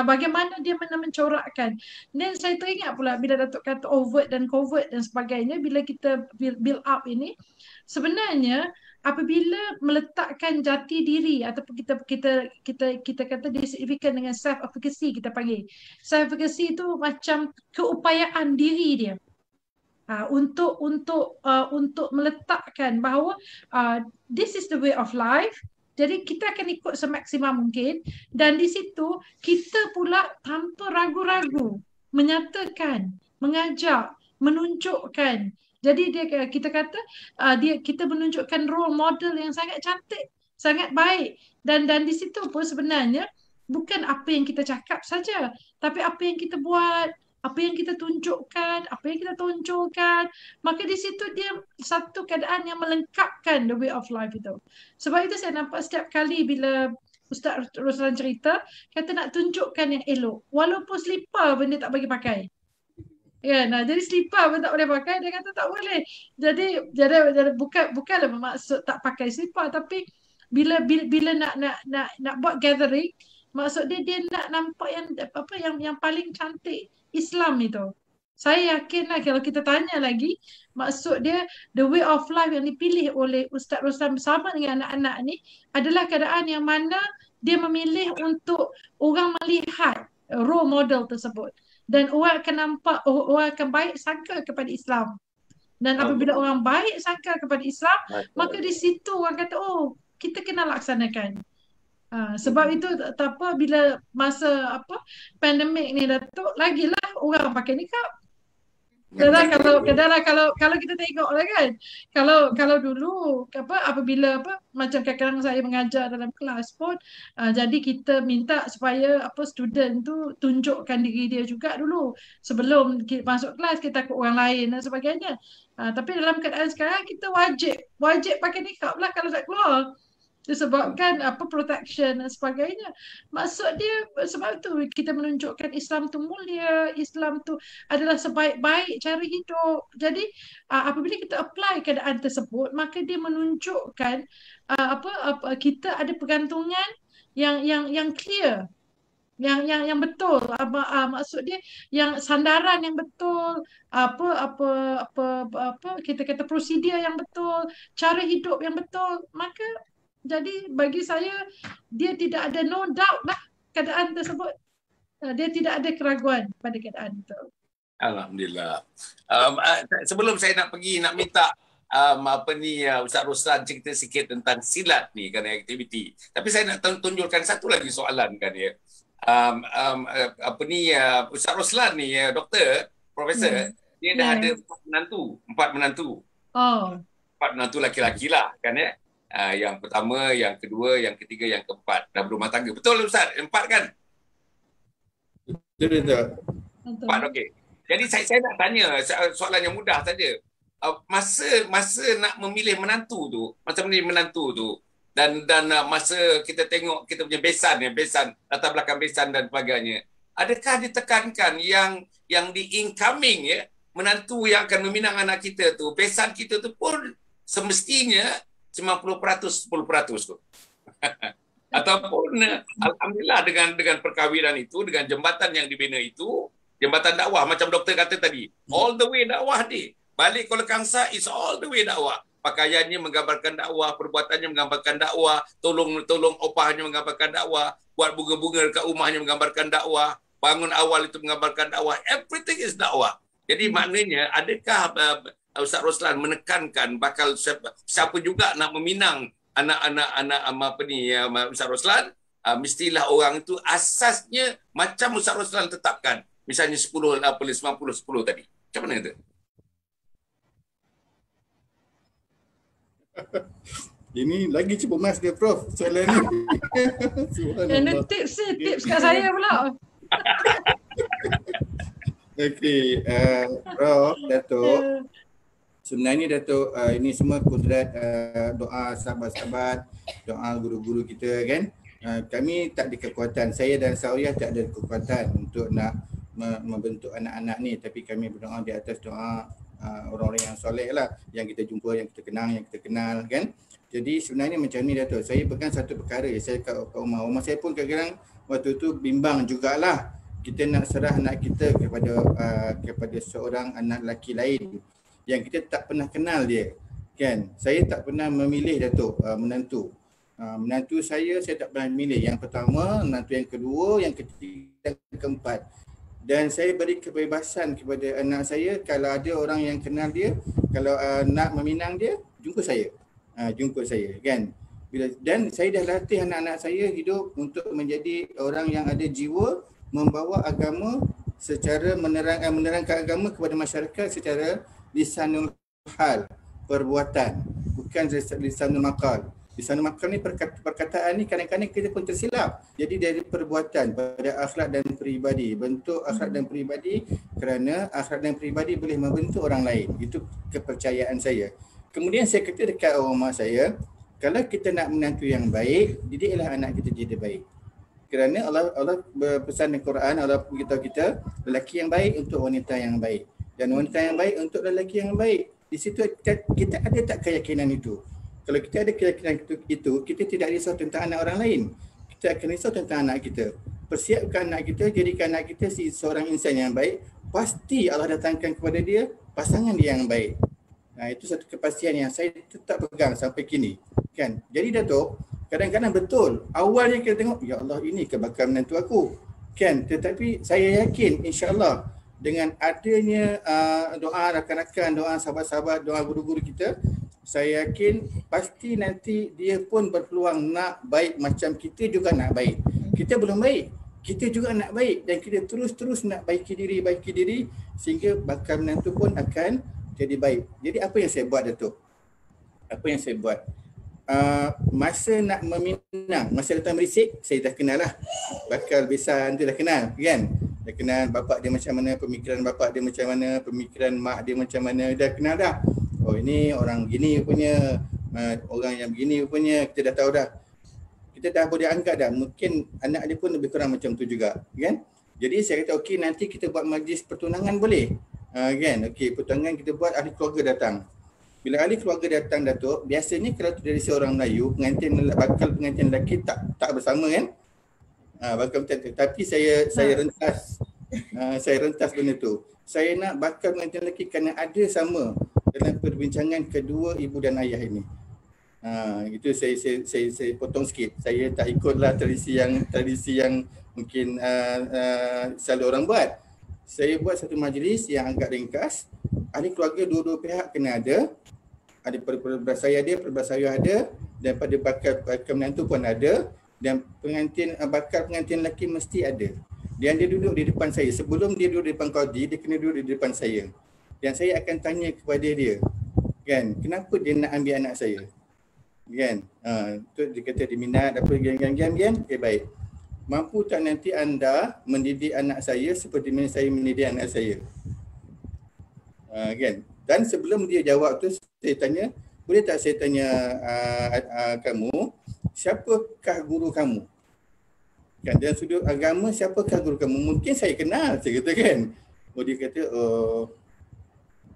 Bagaimana dia mencorakkan. Dan saya teringat pula bila Datuk kata overt dan covert dan sebagainya, bila kita build up ini, sebenarnya apabila meletakkan jati diri ataupun kita kata disignifikan dengan self efficacy, kita panggil self efficacy itu macam keupayaan diri dia. Untuk meletakkan bahawa this is the way of life. Jadi kita akan ikut semaksimal mungkin, dan di situ kita pula tanpa ragu-ragu menyatakan, mengajak, menunjukkan. Jadi kita kata kita menunjukkan role model yang sangat cantik, sangat baik, dan di situ pun sebenarnya bukan apa yang kita cakap saja, tapi apa yang kita buat, apa yang kita tunjukkan, apa yang kita tonjolkan. Maka di situ dia satu keadaan yang melengkapkan the way of life itu. Sebab itu saya nampak setiap kali bila Ustaz Roslan cerita, kata nak tunjukkan yang elok. Walaupun selipar pun dia tak bagi pakai. Ya, jadi selipar pun tak boleh pakai, dia kata tak boleh. Jadi bukanlah bermaksud tak pakai selipar, tapi bila nak buat gathering, maksud dia nak nampak yang paling cantik Islam itu. Saya yakinlah kalau kita tanya lagi, maksud dia the way of life yang dipilih oleh Ustaz Roslan bersama dengan anak-anak ni adalah keadaan yang mana dia memilih untuk orang melihat role model tersebut, dan orang akan nampak, orang akan baik sangka kepada Islam. Dan apabila orang baik sangka kepada Islam, maka di situ orang kata, oh, kita kena laksanakan. Sebab itu bila masa pandemik ni Datuk, lagilah orang pakai niqab. Kalau kita tengok lah kan, kalau dulu apabila macam kadang-kadang saya mengajar dalam kelas pun, jadi kita minta supaya student tu tunjukkan diri dia juga dulu sebelum masuk kelas, kita takut orang lain dan sebagainya. Tapi dalam keadaan sekarang kita wajib pakai niqab lah kalau nak keluar. Disebabkan protection dan sebagainya. Maksud dia sebab tu kita menunjukkan Islam tu mulia, Islam tu adalah sebaik-baik cara hidup. Jadi apabila kita apply keadaan tersebut, maka dia menunjukkan kita ada pergantungan yang clear, yang betul. Maksud dia yang sandaran yang betul, kita kata prosedur yang betul, cara hidup yang betul. Maka jadi bagi saya dia tidak ada no doubt lah keadaan tersebut. Dia tidak ada keraguan pada keadaan itu. Alhamdulillah. Sebelum saya nak minta Ustaz Roslan cerita sikit tentang silat ni kan, aktiviti. Tapi saya nak tunjukkan satu lagi soalan kan ya. Ustaz Roslan ni doktor, profesor, dia dah ada 4 menantu. Oh. 4 menantu laki-laki lah kan ya. Yang pertama, yang kedua, yang ketiga, yang keempat dah berumah tangga. Betul Ustaz? 4 kan? Betul. 4, okey. Jadi saya nak tanya soalan yang mudah saja. Masa nak memilih menantu tu, dan masa kita tengok kita punya besan latar belakang besan dan sebagainya, adakah ditekankan yang di incoming menantu yang akan meminang anak kita tu, besan kita tu pun semestinya 90% 10% tu. Ataupun alhamdulillah dengan perkahwinan itu, dengan jembatan yang dibina itu, jembatan dakwah macam doktor kata tadi, all the way dakwah ni. Balik Kuala Kangsar is all the way dakwah. Pakaiannya menggambarkan dakwah, perbuatannya menggambarkan dakwah, tolong opahnya menggambarkan dakwah, buat bunga-bunga dekat rumahnya menggambarkan dakwah, bangun awal itu menggambarkan dakwah. Everything is dakwah. Jadi maknanya adakah Ustaz Roslan menekankan bakal siapa juga nak meminang anak-anak Ustaz Roslan, mestilah orang itu asasnya macam Ustaz Roslan tetapkan. Misalnya 50-10 tadi. Macam mana itu? Ini lagi cepat mas dia Prof. Soalan ni. Ini tips kat saya pula. Okey, Prof, Datuk. Sebenarnya Datuk, ini semua kudrat doa sahabat-sahabat, doa guru-guru kita kan. Kami tak ada kekuatan, saya dan Sauriyah tak ada kekuatan untuk nak membentuk anak-anak ni, tapi kami berdoa di atas doa orang-orang yang soleh lah, yang kita jumpa, yang kita kenal, yang kita kenal kan. Jadi sebenarnya macam ni Datuk, saya pegang satu perkara, saya kat rumah saya pun kadang-kadang waktu tu bimbang jugalah. Kita nak serah anak kita kepada seorang anak lelaki lain yang kita tak pernah kenal dia kan. Saya tak pernah memilih Datuk menantu. Menantu saya tak pernah memilih. Yang pertama, menantu yang kedua, yang ketiga, yang keempat. Dan saya beri kebebasan kepada anak saya, kalau ada orang yang kenal dia, kalau nak meminang dia, jumpa saya kan. Dan saya dah latih anak-anak saya hidup untuk menjadi orang yang ada jiwa membawa agama secara menerangkan agama kepada masyarakat secara lisanul hal, perbuatan, bukan lisanul maqal. Lisanul maqal ni perkataan ni kadang-kadang kita pun tersilap. Jadi dari perbuatan pada akhlak dan peribadi, bentuk akhlak dan peribadi, kerana akhlak dan peribadi boleh membentuk orang lain. Itu kepercayaan saya. Kemudian saya kata dekat rumah saya, kalau kita nak menantu yang baik, didiklah anak kita jadi baik. Kerana Allah berpesan di Quran, Allah beritahu kita lelaki yang baik untuk wanita yang baik dan wanita yang baik untuk lelaki yang baik. Di situ kita ada tak keyakinan itu? Kalau kita ada keyakinan itu, kita tidak risau tentang anak orang lain. Kita akan risau tentang anak kita. Persiapkan anak kita, jadikan anak kita seorang insan yang baik. Pasti Allah datangkan kepada dia pasangan dia yang baik. Nah, itu satu kepastian yang saya tetap pegang sampai kini. Kan? Jadi Datuk, kadang-kadang betul. Awalnya kita tengok, ya Allah ini ke bakal menantu aku. Kan? Tetapi saya yakin insya-Allah dengan adanya doa rakan-rakan, doa sahabat-sahabat, doa guru-guru kita, saya yakin pasti nanti dia pun berpeluang nak baik macam kita juga nak baik. Kita belum baik, kita juga nak baik dan kita terus-terus nak baiki diri sehingga bakal menantu pun akan jadi baik. Jadi apa yang saya buat Datuk? Apa yang saya buat? Masa nak meminang, masa datang berisik, saya dah kenal lah. Bakal besan tu dah kenal kan? Dah kenal bapak dia macam mana, pemikiran bapak dia macam mana, pemikiran mak dia macam mana, dah kenal dah. Oh ini orang gini punya, orang yang begini punya, kita dah tahu dah. Kita dah boleh angkat dah, mungkin anak dia pun lebih kurang macam tu juga kan. Jadi saya kata okey, nanti kita buat majlis pertunangan boleh? Kan, okey, pertunangan kita buat, ahli keluarga datang. Bila ahli keluarga datang Datuk, biasanya kalau tradisi orang Melayu, bakal pengantin lelaki tak bersama kan. Bakal pengantin, tapi saya rentas. Saya rentas benda tu. Saya nak bakal pengantin lelaki kena ada sama dalam perbincangan kedua ibu dan ayah ini. Itu saya potong sikit. Saya tak ikutlah tradisi yang mungkin selalu orang buat. Saya buat satu majlis yang agak ringkas. Ahli keluarga dua-dua pihak kena ada. Ada perbelas saya ada, perbelas saya ada, dan pada bakal menantu pun ada, dan bakal pengantin lelaki mesti ada. Dan dia duduk di depan saya. Sebelum dia duduk di depan qadi, dia kena duduk di depan saya. Dan saya akan tanya kepada dia, kan, kenapa dia nak ambil anak saya? Kan? Tu dia kata dia minat apa gian. Okay, baik. Mampu tak nanti anda mendidik anak saya seperti mana saya mendidik anak saya? Kan? Dan sebelum dia jawab tu saya tanya, boleh tak saya tanya kamu, siapakah guru kamu? Kan, dalam sudut agama siapakah guru kamu? Mungkin saya kenal, saya kata kan. Dia kata,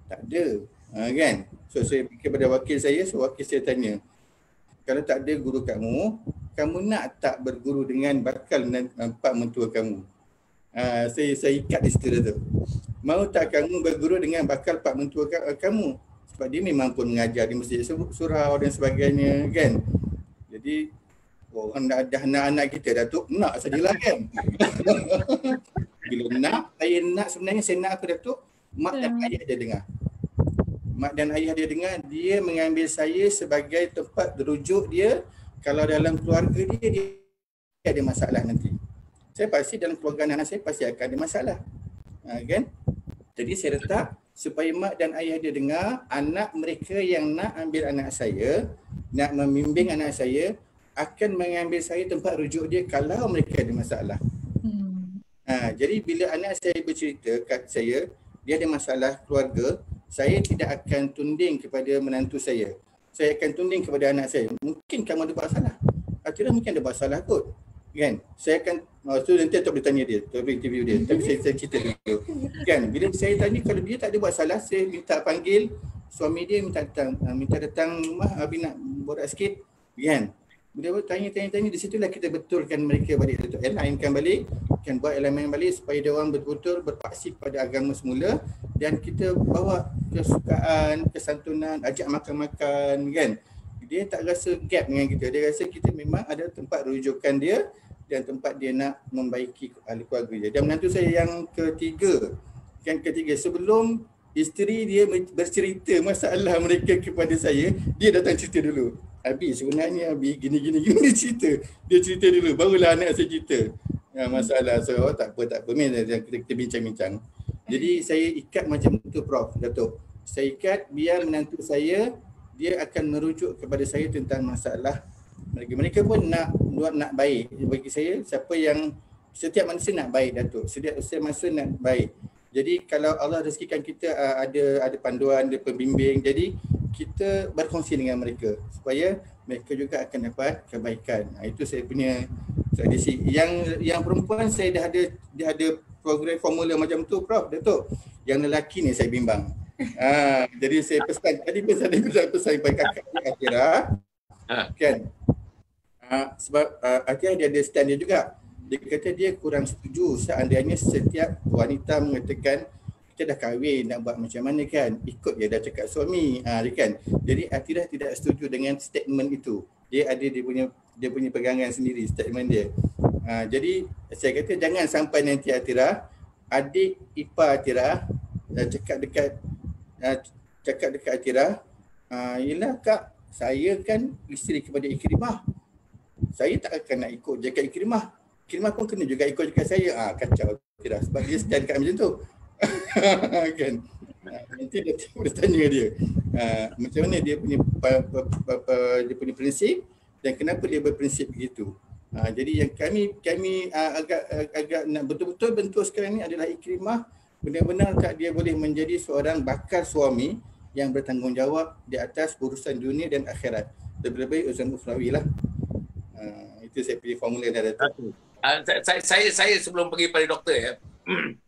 tak ada. Kan? So saya fikir pada wakil saya, so wakil saya tanya, kalau tak ada guru kamu, kamu nak tak berguru dengan bakal pak mentua kamu? Saya ikat di situ tu. Mau tak kamu berguru dengan bakal pak mentua kamu? Sebab dia memang pun mengajar di masjid surau dan sebagainya kan. Jadi orang dah anak-anak kita Datuk nak sajalah kan. Bila saya nak sebenarnya saya nak apa Datuk? Mak dan ayah dia dengar. Mak dan ayah dia dengar, dia mengambil saya sebagai tempat rujuk dia. Kalau dalam keluarga dia ada masalah nanti. Saya pasti dalam keluarga anak saya pasti akan ada masalah. Kan? Jadi saya letak supaya mak dan ayah dia dengar, anak mereka yang nak ambil anak saya, nak membimbing anak saya, akan mengambil saya tempat rujuk dia kalau mereka ada masalah. Jadi bila anak saya bercerita kat saya, dia ada masalah keluarga, saya tidak akan tunding kepada menantu saya. Saya akan tunding kepada anak saya. Mungkin kamu ada masalah. Akhirnya mungkin ada masalah kot. Kan? Saya akan, so nanti tak boleh tanya dia, tak boleh interview dia. Tapi saya cerita dulu. Kan? Bila saya tanya kalau dia tak ada buat salah, saya minta panggil suami dia, minta datang rumah, Abi nak borak sikit. Kan? Bila tanya, di situlah kita betulkan mereka balik. Alignkan balik, kan buat elemen balik supaya dia orang betul-betul berpaksi pada agama semula dan kita bawa kesukaan, kesantunan, ajak makan-makan kan. Dia tak rasa gap dengan kita. Dia rasa kita memang ada tempat rujukan dia dan tempat dia nak membaiki ahli keluarga dia. Dan menantu saya yang ketiga, sebelum isteri dia bercerita masalah mereka kepada saya, dia datang cerita dulu. Abi sebenarnya Abi gini cerita. Dia cerita dulu, barulah anak saya cerita masalah. So tak apa. Kita bincang-bincang. Jadi saya ikat macam tu Prof. Datuk. Saya ikat biar menantu saya, dia akan merujuk kepada saya tentang masalah mereka pun nak baik. Bagi saya, setiap manusia nak baik Datuk. Setiap manusia nak baik. Jadi kalau Allah rezekikan kita ada panduan, ada pembimbing, jadi kita berkongsi dengan mereka supaya mereka juga akan dapat kebaikan. Itu saya punya tradisi. Yang perempuan saya dah ada program formula macam tu Prof. Datuk. Yang lelaki ni saya bimbang. Jadi saya pesan kepada kakak Atira kan. Sebab Atira dia ada stand dia juga. Dia kata dia kurang setuju seandainya setiap wanita mengatakan kita dah kahwin nak buat macam mana kan, ikut dia dah cakap suami kan. Jadi Atira tidak setuju dengan statement itu. Dia ada dia punya pegangan sendiri statement dia. Jadi saya kata jangan sampai nanti Atira, adik ipar Atira cakap dekat Atira, yelah kak, saya kan isteri kepada Ikrimah, saya tak akan nak ikut cakap Ikrimah. Ikrimah pun kena juga ikut cakap saya. Kacau Atira sebab dia stand kat macam tu. Kan? Nanti dia tanya dia macam mana dia punya prinsip dan kenapa dia berprinsip begitu. Jadi yang kami agak nak betul-betul bentuk sekarang ni adalah Ikrimah benar-benar tak dia boleh menjadi seorang bakal suami yang bertanggungjawab di atas urusan dunia dan akhirat. Lebih-lebih urusan ukhrawi lah. Itu saya pilih formula dia Datuk. Saya sebelum pergi pada doktor ya.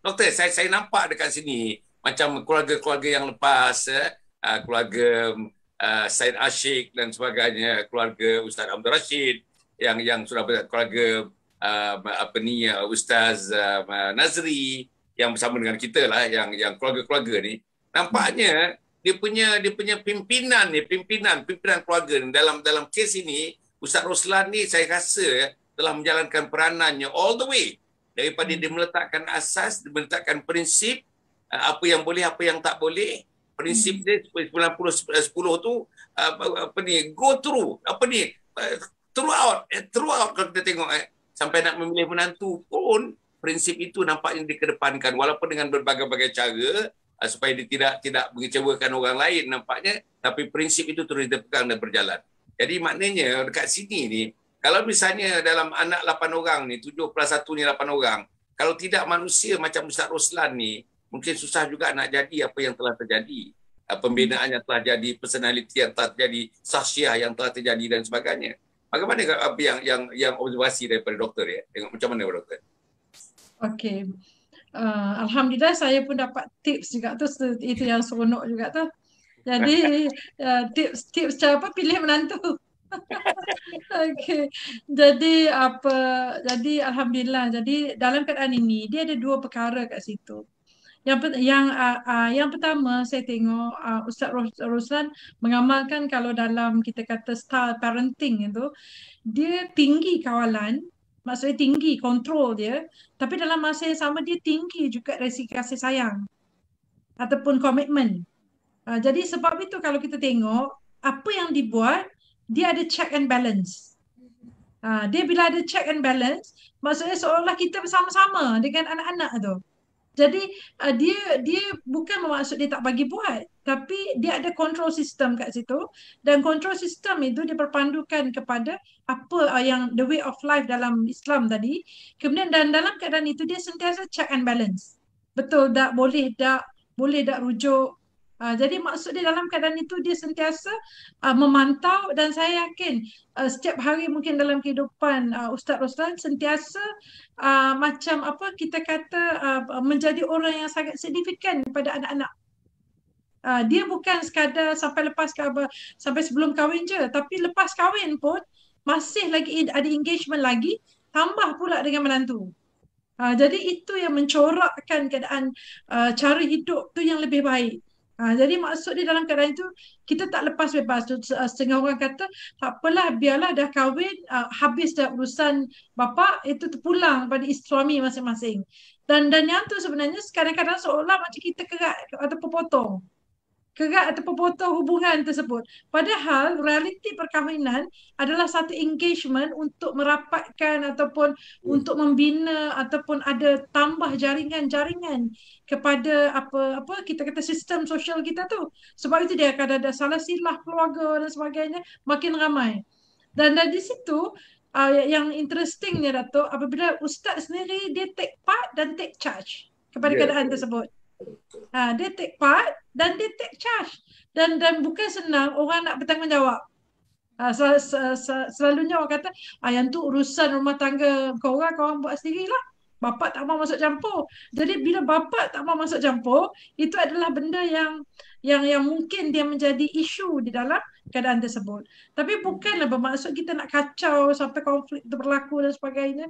Doktor, saya nampak dekat sini macam keluarga-keluarga yang lepas, keluarga Said Ashik dan sebagainya, keluarga Ustaz Abdul Rashid yang sudah keluarga Ustaz Nazri yang bersama dengan kita lah, yang keluarga-keluarga ni. Nampaknya dia punya pimpinan keluarga ni dalam kes ini, Ustaz Roslan ni saya rasa telah menjalankan peranannya all the way. Daripada dia meletakkan asas, dia meletakkan prinsip, apa yang boleh, apa yang tak boleh. Prinsip dia 90-10 tu, go through, throughout kalau kita tengok, sampai nak memilih menantu pun, prinsip itu nampaknya dikedepankan. Walaupun dengan berbagai-bagai cara, supaya dia tidak mengecewakan orang lain nampaknya, tapi prinsip itu terus dipegang dan berjalan. Jadi maknanya dekat sini ni, kalau misalnya dalam anak 8 orang ni, 7+1 ni 8 orang, kalau tidak manusia macam Ustaz Roslan ni, mungkin susah juga nak jadi apa yang telah terjadi. Pembinaan yang telah jadi, personality yang telah terjadi, sahsiah yang telah terjadi dan sebagainya. Bagaimana apa yang observasi daripada doktor ya? Tengok macam mana doktor? Okey. Alhamdulillah saya pun dapat tips juga tu, itu yang seronok juga tu. Jadi tips cara apa pilih menantu. Okey. Jadi alhamdulillah. Jadi dalam keadaan ini dia ada dua perkara kat situ. Yang pertama saya tengok Ustaz Roslan mengamalkan kalau dalam kita kata style parenting itu, dia tinggi kawalan, maksudnya tinggi kontrol dia, tapi dalam masa yang sama dia tinggi juga resi kasih sayang ataupun komitmen. Jadi sebab itu kalau kita tengok apa yang dibuat, dia ada check and balance. Dia bila ada check and balance, maksudnya seolah kita bersama-sama dengan anak-anak tu. Jadi dia bukan bermaksud dia tak bagi buat, tapi dia ada control system kat situ, dan control system itu dia berpandukan kepada apa yang the way of life dalam Islam tadi. Kemudian dan dalam keadaan itu dia sentiasa check and balance. Betul tak? Boleh tak rujuk. Jadi maksud dia dalam keadaan itu dia sentiasa memantau, dan saya yakin setiap hari mungkin dalam kehidupan Ustaz Roslan sentiasa macam apa kita kata menjadi orang yang sangat signifikan kepada anak-anak. Dia bukan sekadar sampai sebelum kahwin je, tapi lepas kahwin pun masih lagi ada engagement lagi, tambah pula dengan menantu. Jadi itu yang mencorakkan keadaan cara hidup tu yang lebih baik. Jadi maksud dia dalam keadaan itu kita tak lepas bebas. Setengah orang kata tak apalah, biarlah dah kahwin, habis dah urusan bapa, itu terpulang pada suami masing-masing. Dan yang tu sebenarnya kadang-kadang seolah macam kita kerat atau potong hubungan tersebut. Padahal realiti perkahwinan adalah satu engagement untuk merapatkan ataupun untuk membina ataupun ada tambah jaringan-jaringan kepada apa kita kata sistem sosial kita tu. Sebab itu dia akan ada salah silah keluarga dan sebagainya makin ramai. Dan dari situ yang interestingnya Datuk, apabila ustaz sendiri dia take part dan take charge kepada keadaan tersebut. Dia take part dan dia take charge, dan bukan senang orang nak bertanggungjawab. Selalunya orang kata yang tu urusan rumah tangga kau orang buat sendirilah, bapa tak mau masuk campur. Jadi bila bapa tak mau masuk campur, itu adalah benda yang mungkin dia menjadi isu di dalam keadaan tersebut. Tapi bukanlah bermaksud kita nak kacau sampai konflik itu berlaku dan sebagainya.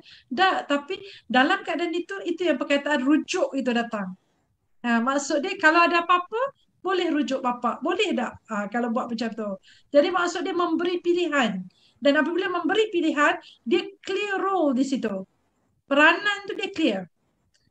Tapi dalam keadaan itu yang perkataan rujuk itu datang. Maksud dia kalau ada apa-apa boleh rujuk bapa, boleh tak kalau buat macam tu. Jadi maksud dia memberi pilihan, dan apabila memberi pilihan dia clear role di situ, peranan tu dia clear.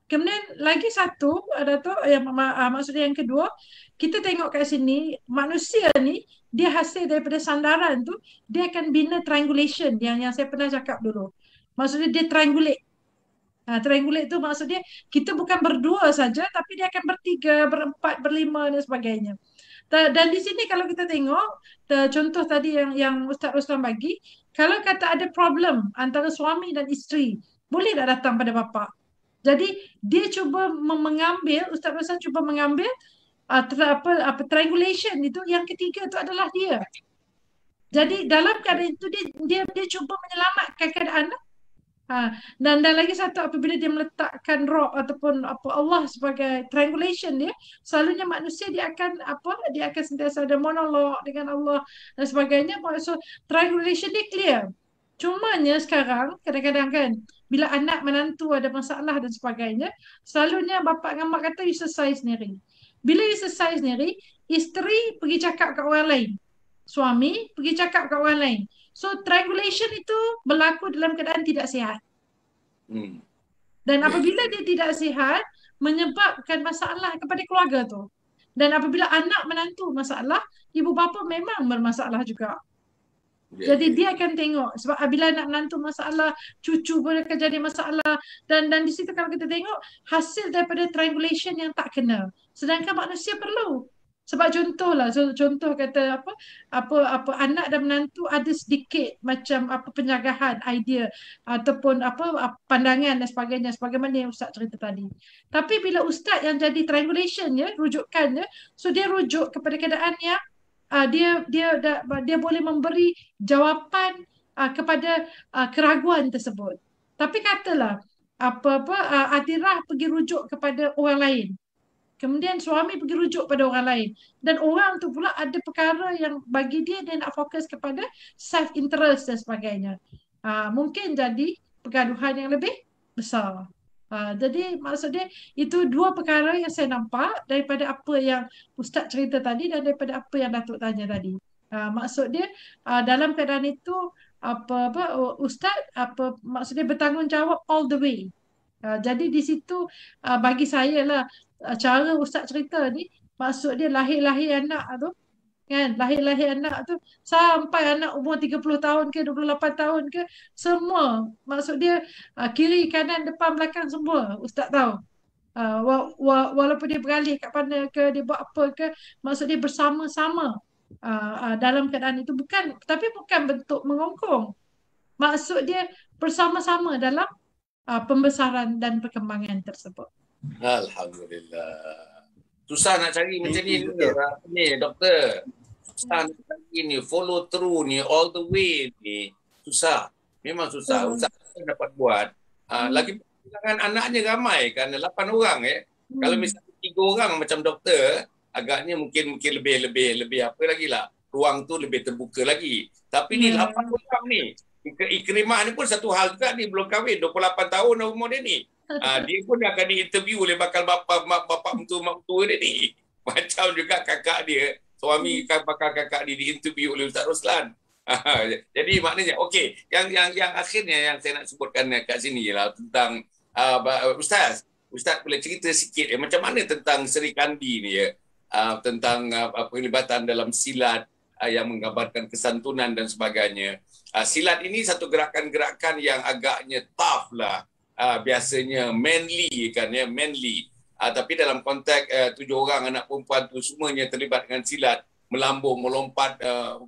Kemudian lagi satu ada tu yang maksud dia yang kedua, kita tengok kat sini manusia ni dia hasil daripada sandaran tu, dia akan bina triangulation yang saya pernah cakap dulu. Maksudnya dia triangulate. Triangulate tu maksud dia kita bukan berdua saja, tapi dia akan bertiga, berempat, berlima dan sebagainya. Dan di sini kalau kita tengok contoh tadi yang Ustaz Roslan bagi, kalau kata ada problem antara suami dan isteri, boleh tak datang pada bapa? Jadi dia cuba mengambil, Ustaz Roslan cuba mengambil triangulation itu, yang ketiga itu adalah dia. Jadi dalam keadaan itu dia cuba menyelamatkan keadaan. Dan lagi satu, apabila dia meletakkan Rob ataupun Allah sebagai triangulation dia, selalunya manusia dia akan sentiasa ada monolog dengan Allah dan sebagainya. So triangulation dia clear. Cumanya sekarang kadang-kadang kan bila anak menantu ada masalah dan sebagainya, selalunya bapa dengan mak kata you selesai sendiri. Bila you selesai sendiri, isteri pergi cakap kat orang lain, suami pergi cakap kat orang lain. So triangulation itu berlaku dalam keadaan tidak sihat. Dan apabila dia tidak sihat, menyebabkan masalah kepada keluarga tu. Dan apabila anak menantu masalah, ibu bapa memang bermasalah juga. Jadi dia akan tengok, sebab bila anak menantu masalah, cucu pun akan jadi masalah. Dan di situ kalau kita tengok hasil daripada triangulation yang tak kena. Sedangkan manusia perlu Sebab contoh kata apa anak dan menantu ada sedikit macam apa penjagahan idea ataupun pandangan dan sebagainya sebagaimana yang Ustaz cerita tadi. Tapi bila Ustaz yang jadi triangulation rujukannya, so dia rujuk kepada keadaan yang dia boleh memberi jawapan kepada keraguan tersebut. Tapi katalah Atirah pergi rujuk kepada orang lain. Kemudian suami pergi rujuk pada orang lain. Dan orang tu pula ada perkara yang bagi dia nak fokus kepada self-interest dan sebagainya. Mungkin jadi pergaduhan yang lebih besar. Jadi maksudnya itu dua perkara yang saya nampak daripada apa yang Ustaz cerita tadi dan daripada apa yang Datuk tanya tadi. Maksud dia dalam keadaan itu Ustaz maksudnya bertanggungjawab all the way. Jadi di situ bagi saya lah cara Ustaz cerita ni, maksud dia lahir anak tu kan, lahir anak tu sampai anak umur 30 tahun ke 28 tahun ke, semua maksud dia kiri kanan depan belakang semua Ustaz tahu. Walaupun dia beralih kat mana ke, dia buat apa ke, maksud dia bersama-sama dalam keadaan itu, bukan bentuk mengongkong. Maksud dia bersama-sama dalam pembesaran dan perkembangan tersebut. Alhamdulillah. Susah nak cari macam ni doktor. Susah nak cari ni, follow through ni, all the way ni. Susah. Memang susah. Usaha dapat buat. Lagi dengan anaknya ramai kan, 8 orang Kalau misalnya 3 orang macam doktor, agaknya mungkin lebih apa lagi lah. Ruang tu lebih terbuka lagi. Tapi ni 8 orang ni. Ikrimah ni pun satu hal juga, ni belum kahwin, 28 tahun umur dia ni. Dia pun akan diinterview oleh bakal bapa mentua dia ni. Macam juga kakak dia, suami bakal kakak dia diinterview oleh Ustaz Roslan. Jadi maknanya okey, yang akhirnya yang saya nak sebutkan kat sini ialah tentang Ustaz boleh cerita sikit macam mana tentang Seri Kandi ni tentang penglibatan dalam silat yang menggambarkan kesantunan dan sebagainya. Silat ini satu gerakan-gerakan yang agaknya tough lah. Biasanya manly kan manly. Tapi dalam konteks 7 orang anak perempuan tu semuanya terlibat dengan silat, melambung, melompat,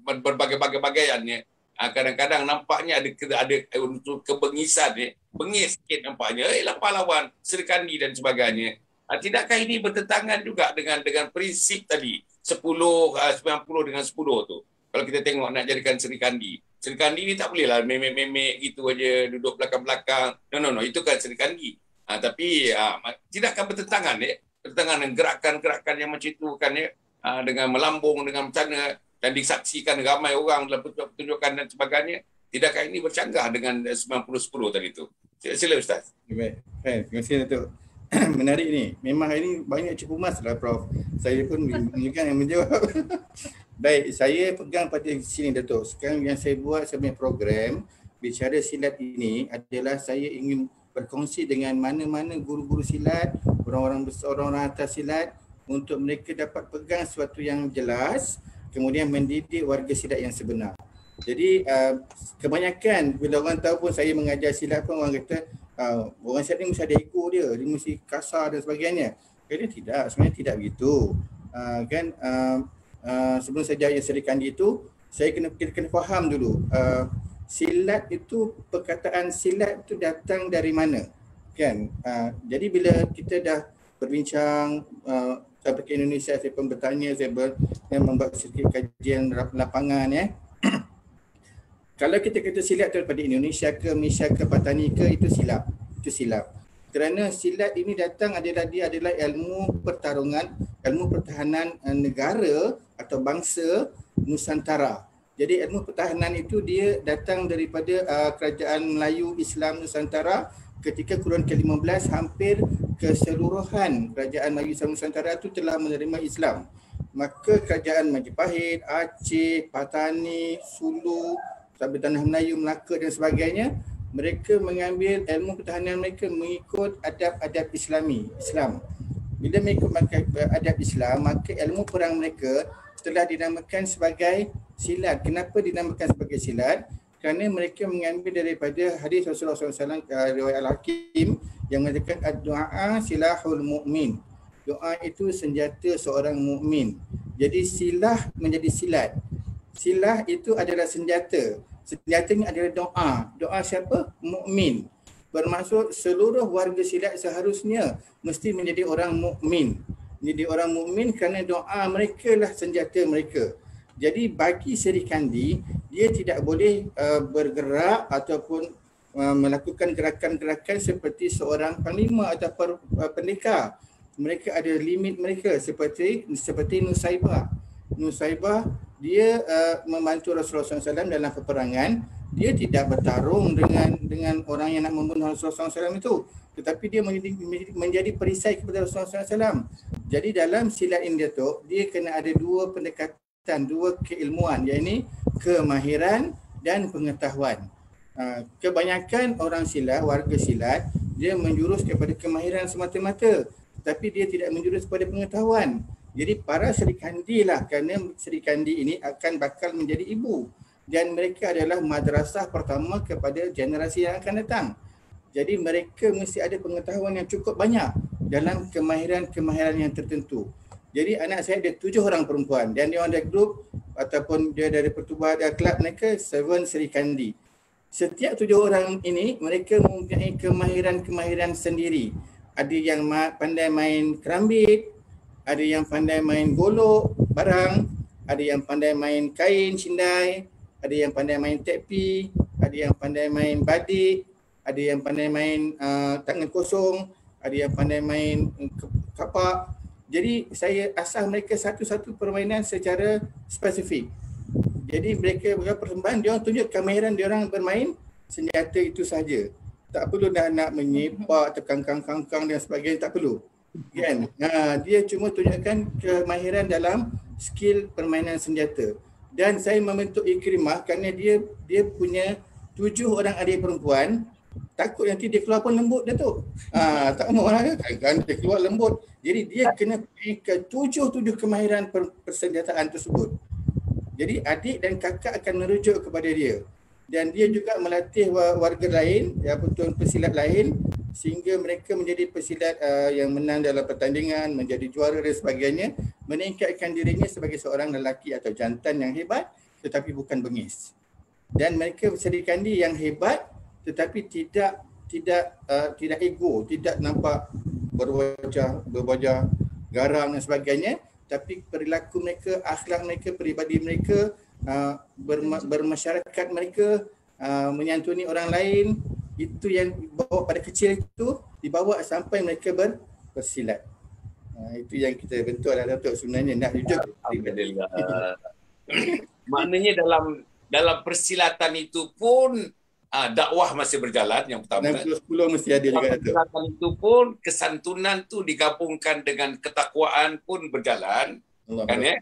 berbagai-bagai bagaiannya. Kadang-kadang nampaknya ada unsur kebengisan bengis sikit nampaknya. Pahlawan, Seri Kandi dan sebagainya. Tidakkah ini bertentangan juga dengan prinsip tadi 90 dengan 10 tu? Kalau kita tengok nak jadikan Seri Kandi. Seri Kandi ni tak bolehlah memek-memek gitu aja, duduk belakang-belakang. No, itu kan Seri Kandi. Tapi tidakkah bertentangan bertentangan dengan gerakan-gerakan yang macam itu kan dengan melambung, dengan macam dan disaksikan ramai orang dalam pertunjukan dan sebagainya. Tidakkah ini bercanggah dengan 90-10 tadi tu? Sila Ustaz. Baik. Terima kasih Datuk. Menarik ni. Memang hari ni banyak cikgu mas lah Prof. Saya pun bukan yang menjawab. Baik, saya pegang pada sini Datuk. Sekarang yang saya buat sebagai program bicara silat ini adalah saya ingin berkongsi dengan mana-mana guru-guru silat, orang-orang besar, orang-orang atas silat, untuk mereka dapat pegang sesuatu yang jelas, kemudian mendidik warga silat yang sebenar. Jadi kebanyakan bila orang tahu pun saya mengajar silat pun orang kata orang silat ni mesti ada ego dia mesti kasar dan sebagainya. Jadi tidak, sebenarnya tidak begitu. Sebelum saya jaya Seri Kandi itu, kita kena faham dulu silat itu, perkataan silat itu datang dari mana, kan? Jadi bila kita dah berbincang sampai ke Indonesia, saya pun bertanya, saya membuat sedikit kajian lapangan Kalau kita kata silat daripada Indonesia ke Malaysia ke Patani ke, itu silap. Kerana silat ini datang dia adalah ilmu pertarungan, ilmu pertahanan negara atau bangsa Nusantara. Jadi ilmu pertahanan itu dia datang daripada kerajaan Melayu Islam Nusantara ketika kurun ke-15, hampir keseluruhan kerajaan Melayu Islam Nusantara itu telah menerima Islam. Maka kerajaan Majapahit, Aceh, Patani, Sulu, sampai Tanah Melayu, Melaka dan sebagainya, mereka mengambil ilmu pertahanan mereka mengikut adab-adab Islam. Bila mereka adab Islam, maka ilmu perang mereka telah dinamakan sebagai silat. Kenapa dinamakan sebagai silat? Kerana mereka mengambil daripada hadis Rasulullah SAW, riwayat Al-Hakim, yang mengatakan ad-du'a silahul mu'min. Doa itu senjata seorang mukmin. Jadi silah menjadi silat. Silah itu adalah senjata. Senjatanya adalah doa. Doa siapa? Mukmin. Bermaksud seluruh warga silat seharusnya mesti menjadi orang mukmin. Menjadi orang mukmin kerana doa mereka lah senjata mereka. Jadi bagi Seri Kandi, dia tidak boleh bergerak ataupun melakukan gerakan-gerakan seperti seorang panglima atau pendekar. Mereka ada limit mereka seperti Nusaibah. Nusaibah dia membantu Rasulullah SAW dalam peperangan. Dia tidak bertarung dengan orang yang nak membunuh Rasulullah SAW itu, tetapi dia menjadi perisai kepada Rasulullah SAW. Jadi dalam silat ini Datuk, dia kena ada dua pendekatan, dua keilmuan, iaitu kemahiran dan pengetahuan. Kebanyakan orang silat, warga silat, dia menjurus kepada kemahiran semata-mata, tetapi dia tidak menjurus kepada pengetahuan. Jadi para Seri Kandi lah, kerana Seri Kandi ini akan bakal menjadi ibu. Dan mereka adalah madrasah pertama kepada generasi yang akan datang. Jadi mereka mesti ada pengetahuan yang cukup banyak dalam kemahiran-kemahiran yang tertentu. Jadi anak saya ada 7 orang perempuan dan dia ada grup ataupun dia dari pertubuhan kelab mereka 7 Seri Kandi. Setiap 7 orang ini mereka mempunyai kemahiran-kemahiran sendiri. Ada yang pandai main kerambit, ada yang pandai main golok barang, ada yang pandai main kain cindai, ada yang pandai main tepi, ada yang pandai main badik, ada yang pandai main tangan kosong, ada yang pandai main kapak. Jadi saya asah mereka satu-satu permainan secara spesifik. Jadi mereka persembahan, dia orang tunjuk kemahiran dia orang bermain senjata itu saja. Tak perlu nak menyepak, terkangkang-kangkang dan sebagainya, tak perlu. Kan? Dia cuma tunjukkan kemahiran dalam skill permainan senjata. Dan saya membentuk Ikrimah kerana dia punya 7 orang adik perempuan. Takut nanti dia keluar pun lembut Datuk. Tak mahu lah kan dia keluar lembut. Jadi dia kena pergi ke 7 kemahiran persenjataan tersebut. Jadi adik dan kakak akan merujuk kepada dia. Dan dia juga melatih warga lain, betul pesilat lain, sehingga mereka menjadi pesilat yang menang dalam pertandingan, menjadi juara dan sebagainya, meningkatkan dirinya sebagai seorang lelaki atau jantan yang hebat tetapi bukan bengis. Dan mereka Seri Kandi yang hebat tetapi tidak ego, tidak nampak berwajah garang dan sebagainya, tapi perilaku mereka, akhlak mereka, peribadi mereka, bermasyarakat mereka, menyantuni orang lain, itu yang bawa pada kecil itu dibawa sampai mereka bersilat. Itu yang kita bentuk lah Datuk sebenarnya nak rujuk. Alhamdulillah. Maknanya dalam persilatan itu pun dakwah masih berjalan yang pertama. 10 mesti ada juga Datuk. Persilatan itu pun kesantunan tu digabungkan dengan ketakwaan pun berjalan. Kan ya?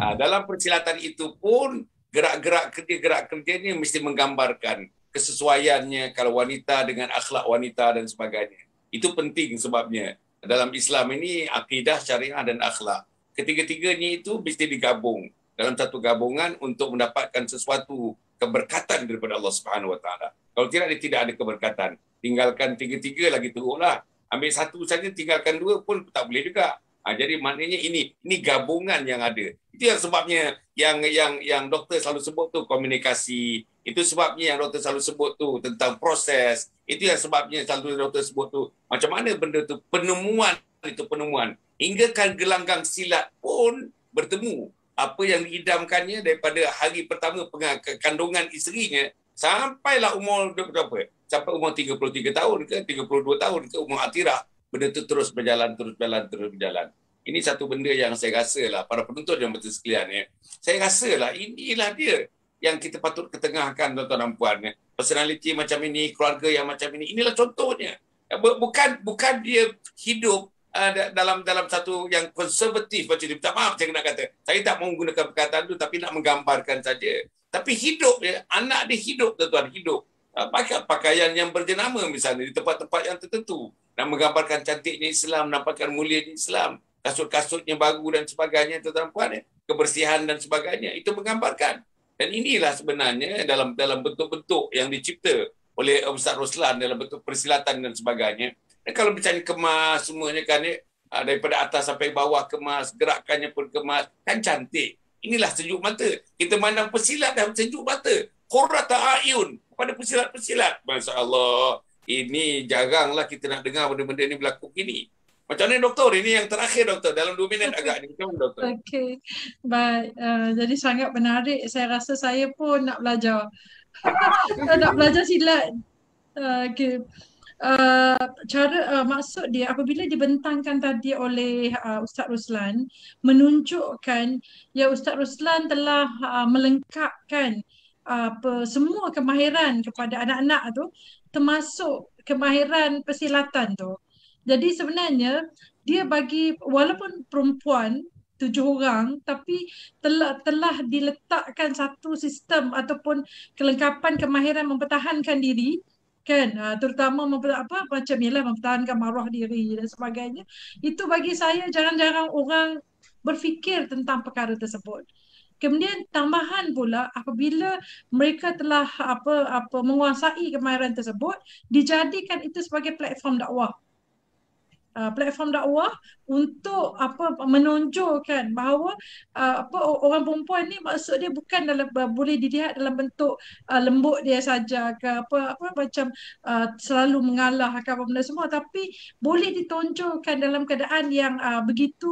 Dalam persilatan itu pun gerak kerja ni mesti menggambarkan kesesuaiannya kalau wanita dengan akhlak wanita dan sebagainya. Itu penting sebabnya dalam Islam ini akidah, syariah dan akhlak. Ketiga-tiganya itu mesti digabung dalam satu gabungan untuk mendapatkan sesuatu keberkatan daripada Allah Subhanahu Wa Taala. Kalau tidak, dia tidak ada keberkatan. Tinggalkan tiga-tiga lagi teruklah. Ambil satu saja, tinggalkan dua pun tak boleh juga. Jadi maknanya ini gabungan yang ada. Itu yang sebabnya yang doktor selalu sebut tu komunikasi. Itu sebabnya yang doktor selalu sebut tu tentang proses. Itu yang sebabnya selalu doktor sebut tu macam mana benda tu penemuan. Hingga kan gelanggang silat pun bertemu. Apa yang diidamkannya daripada hari pertama kandungan isterinya sampailah umur berapa? Sampai umur 33 tahun ke 32 tahun ke umur Atirah. Benda itu terus berjalan. Ini satu benda yang saya rasa lah, para penonton yang betul sekalian ya. Saya rasa lah inilah dia yang kita patut ketengahkan tuan-tuan dan puan. Ya. Personality macam ini, keluarga yang macam ini, inilah contohnya. Bukan dia hidup dalam satu yang konservatif macam itu. Tak maaf saya nak kata. Saya tak mau menggunakan perkataan itu tapi nak menggambarkan saja. Tapi hidup ya, anak dia hidup tuan-tuan, hidup. Pakai pakaian yang berjenama misalnya di tempat-tempat yang tertentu. Nak menggambarkan cantiknya Islam, nampakkan mulianya Islam, kasut-kasutnya baru dan sebagainya, tuan-tuan puan, kebersihan dan sebagainya, itu menggambarkan. Dan inilah sebenarnya dalam bentuk-bentuk yang dicipta oleh Ustaz Roslan dalam bentuk persilatan dan sebagainya. Dan kalau bicara kemas semuanya kan, daripada atas sampai bawah kemas, gerakannya pun kemas, kan cantik. Inilah sejuk mata. Kita mandang pesilat dah sejuk mata. Qurrata a'yun pada pesilat-pesilat. Masya-Allah. Ini jaranglah kita nak dengar benda-benda ni berlaku gini. Macam mana doktor? Ini yang terakhir doktor. Dalam 2 minit agak ni. Macam mana doktor? Okey. Baik. Jadi sangat menarik. Saya rasa saya pun nak belajar. Nak belajar silat. Okey. Maksud dia apabila dibentangkan tadi oleh Ustaz Ruslan menunjukkan ya Ustaz Ruslan telah melengkapkan semua kemahiran kepada anak-anak tu, termasuk kemahiran persilatan tu. Jadi sebenarnya dia bagi walaupun perempuan 7 orang tapi telah diletakkan satu sistem ataupun kelengkapan kemahiran mempertahankan diri kan, terutama macam ialah mempertahankan maruah diri dan sebagainya. Itu bagi saya jarang-jarang orang berfikir tentang perkara tersebut. Kemudian tambahan pula apabila mereka telah menguasai kemahiran tersebut, dijadikan itu sebagai platform dakwah. Platform dakwah untuk menonjolkan bahawa orang perempuan ni maksud dia bukan boleh dilihat dalam bentuk lembut dia saja ke macam selalu mengalah ke apa benda semua, tapi boleh ditonjolkan dalam keadaan yang begitu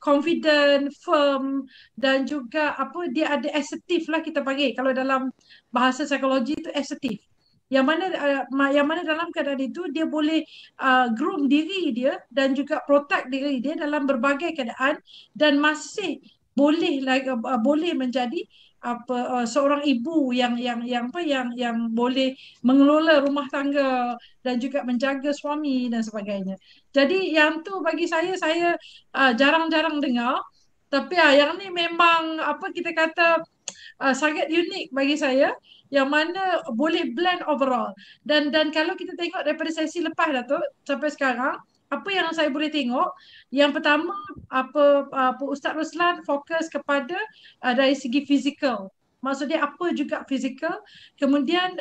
confident, firm, dan juga dia ada assertive lah kita panggil. Kalau dalam bahasa psikologi itu assertive. Yang mana dalam keadaan itu dia boleh groom diri dia dan juga protect diri dia dalam berbagai keadaan dan masih boleh menjadi seorang ibu yang boleh mengelola rumah tangga dan juga menjaga suami dan sebagainya. Jadi yang tu bagi saya jarang-jarang dengar, tapi yang ni memang kita kata sangat unik bagi saya, yang mana boleh blend overall. Dan kalau kita tengok daripada sesi lepas Datuk sampai sekarang, apa yang saya boleh tengok, yang pertama Ustaz Ruslan fokus kepada dari segi fizikal. Maksudnya apa juga fizikal, kemudian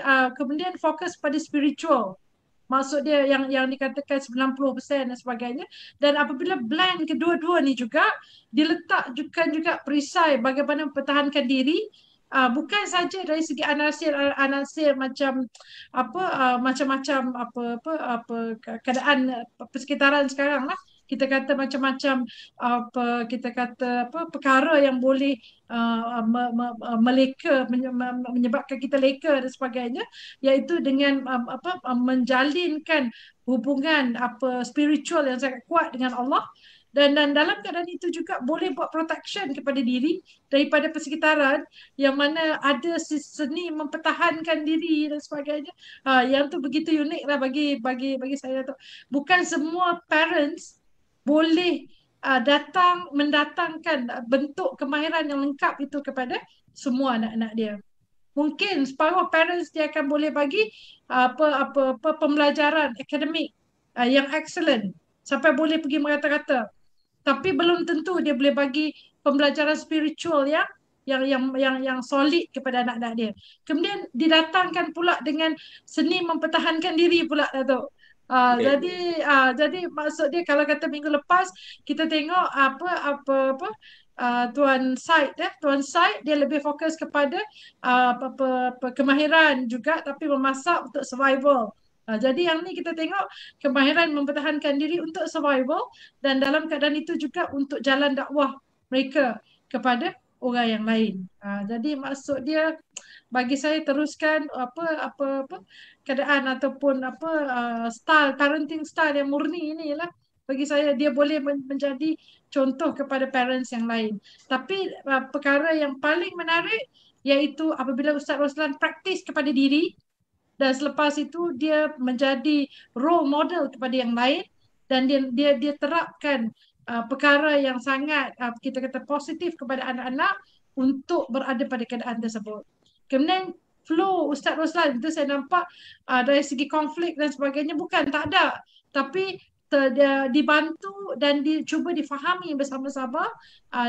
fokus pada spiritual. Maksud dia yang dikatakan 90% dan sebagainya. Dan apabila blend kedua-dua ni juga diletak juga perisai bagaimana mempertahankan diri, bukan saja dari segi anasir macam macam-macam keadaan persekitaran sekarang lah. Kita kata macam-macam perkara yang boleh meleka, menyebabkan kita leka dan sebagainya, iaitu dengan menjalinkan hubungan spiritual yang sangat kuat dengan Allah. Dan dalam keadaan itu juga boleh buat protection kepada diri daripada persekitaran yang mana ada seni mempertahankan diri dan sebagainya. Yang tu begitu unik lah bagi saya tu. Bukan semua parents boleh mendatangkan bentuk kemahiran yang lengkap itu kepada semua anak-anak dia. Mungkin separuh parents dia akan boleh bagi pembelajaran akademik yang excellent sampai boleh pergi merata-rata. Tapi belum tentu dia boleh bagi pembelajaran spiritual yang solid kepada anak-anak dia. Kemudian didatangkan pula dengan seni mempertahankan diri pula Datuk. Jadi maksud dia kalau kata minggu lepas kita tengok Tuan Syed dia lebih fokus kepada kemahiran juga, tapi memasak untuk survival. Jadi yang ni kita tengok kemahiran mempertahankan diri untuk survival, dan dalam keadaan itu juga untuk jalan dakwah mereka kepada orang yang lain. Jadi maksud dia bagi saya teruskan keadaan ataupun style parenting style yang murni inilah, bagi saya dia boleh menjadi contoh kepada parents yang lain. Tapi perkara yang paling menarik iaitu apabila Ustaz Ruslan praktis kepada diri, dan selepas itu dia menjadi role model kepada yang lain, dan dia terapkan perkara yang sangat kita kata positif kepada anak-anak untuk berada pada keadaan tersebut. Kemudian flow Ustaz Ruslan itu saya nampak dari segi konflik dan sebagainya bukan tak ada, tapi dibantu dan cuba difahami bersama-sama,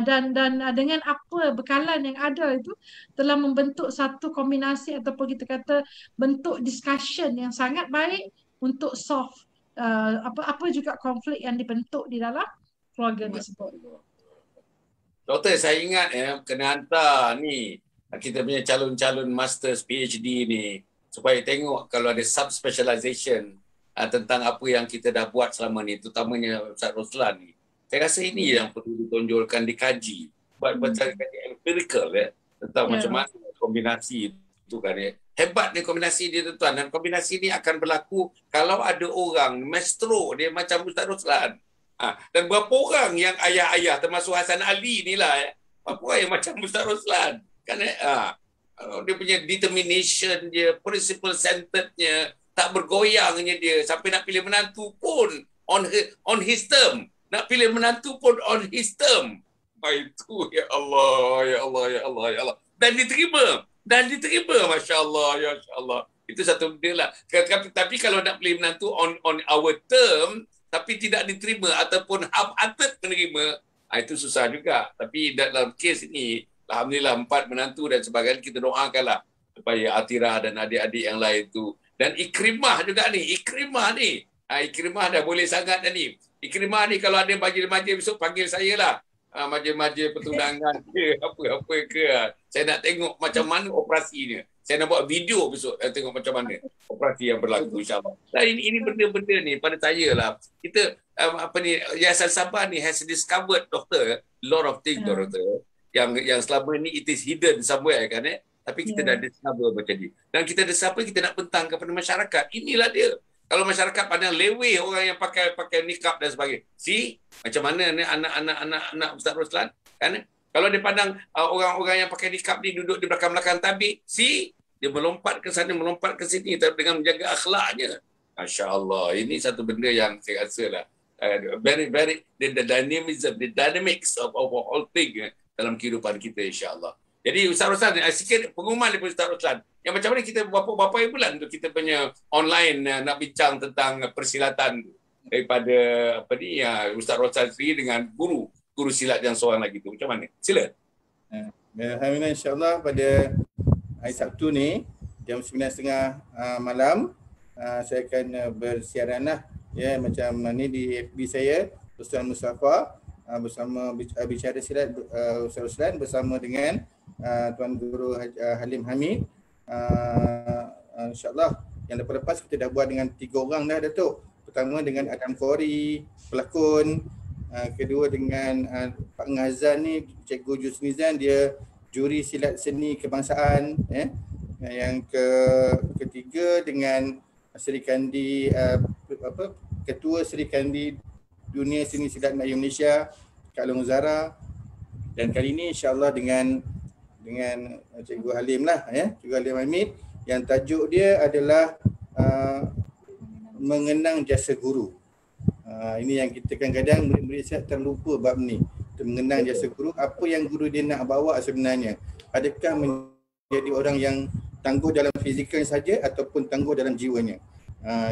dan dengan apa bekalan yang ada itu telah membentuk satu kombinasi ataupun kita kata bentuk discussion yang sangat baik untuk solve apa juga konflik yang dibentuk di dalam keluarga tersebut. Doktor, saya ingat kena hantar ni kita punya calon-calon masters PhD ni supaya tengok kalau ada subspecialization tentang apa yang kita dah buat selama ni, terutamanya Ustaz Roslan ni. Saya rasa ini yang perlu ditonjolkan, dikaji. Buat kaji empirical tentang macam mana kombinasi itu kan. Hebat ni kombinasi dia tuan, dan kombinasi ni akan berlaku kalau ada orang maestro dia macam Ustaz Roslan. Dan berapa orang yang ayah-ayah termasuk Hasan Ali ni lah berapa orang yang macam Ustaz Roslan kan dia punya determination dia, principle centerednya, tak bergoyangnya dia sampai nak pilih menantu pun on his term, nak pilih menantu pun on his term. Itu ya Allah, ya Allah, ya Allah, ya Allah, dan diterima Masya Allah, ya Allah. Itu satu benda lah. Tapi kalau nak pilih menantu on our term tapi tidak diterima ataupun half-hearted menerima, itu susah juga. Tapi dalam kes ini, alhamdulillah 4 menantu dan sebagainya, kita doakanlah supaya Atirah dan adik-adik yang lain tu. Dan Ikrimah juga ni. Ikrimah dah boleh sangat dah ni. Ikrimah ni kalau ada majlis-majlis besok panggil saya lah. Majlis-majlis pertundangan ke apa-apa ke. Saya nak tengok macam mana operasinya. Saya nak buat video besok tengok macam mana operasi yang berlaku, insyaAllah. Dan ini benda-benda ni pada saya lah. Kita Yayasan Sabah ni has discovered, doktor, lot of things, doktor, yang selama ni it is hidden somewhere kan tapi kita dah discover macam ni. Dan kita discover, kita nak bentang kepada masyarakat. Inilah dia. Kalau masyarakat pandang leweh orang yang pakai nikab dan sebagainya. See macam mana ni anak Ustaz Roslan kan? Kalau dia pandang orang-orang yang pakai nikab ni duduk di belakang-belakang tabik, see dia melompat ke sana, melompat ke sini dengan menjaga akhlaknya. Masya Allah. Ini satu benda yang saya rasa lah very the dynamism, the dynamics of all thing dalam kehidupan kita, insya-Allah. Jadi Ustaz Roslan, sikit pengumuman daripada Ustaz Roslan. Yang macam mana kita berapa bulan untuk kita punya online nak bincang tentang persilatan daripada Ustaz Roslan sendiri dengan guru silat yang seorang lagi tu. Macam mana? Sila. Alhamdulillah, insya-Allah pada hari Sabtu ni jam 9.30 malam saya akan bersiaran lah macam ni di FB saya, Ustaz Mustafa bersama bicara silat Ustaz Roslan bersama dengan Tuan Guru Halim Hamid. InsyaAllah yang lepas kita dah buat dengan 3 orang dah, Datuk. Pertama dengan Adam Khori, pelakon. Kedua dengan Pak Ngazan ni, Cikgu Jusnizan, dia juri silat seni kebangsaan. Yang ketiga dengan Seri Kandi Ketua Seri Kandi Dunia Seni Silat Melayu Malaysia, Kak Long Zara. Dan kali ini insya-Allah dengan Cikgu Halim lah, Cikgu Halim Hamid, yang tajuk dia adalah mengenang jasa guru. Ini yang kita kadang-kadang murid-murid silat terlupa bab ni, mengenang jasa guru. Apa yang guru dia nak bawa sebenarnya? Adakah menjadi orang yang tangguh dalam fizikal saja ataupun tangguh dalam jiwanya?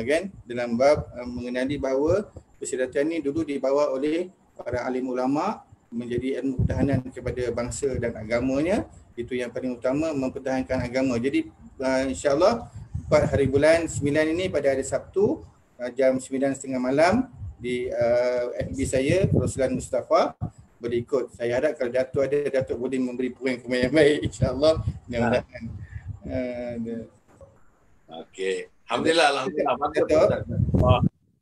Kan? Dalam bab mengenali bahawa persilatan ni dulu dibawa oleh para alim ulama menjadi ilmu pertahanan kepada bangsa dan agamanya. Itu yang paling utama, mempertahankan agama. Jadi insya-Allah 4 hari bulan 9 ini pada hari Sabtu jam 9.30 malam di FB saya, Roslan Mustafa. Boleh ikut. Saya harap kalau Datuk ada, Datuk boleh memberi poin-poin yang baik, insya-Allah. Mudah-mudahan. Okey. Alhamdulillah.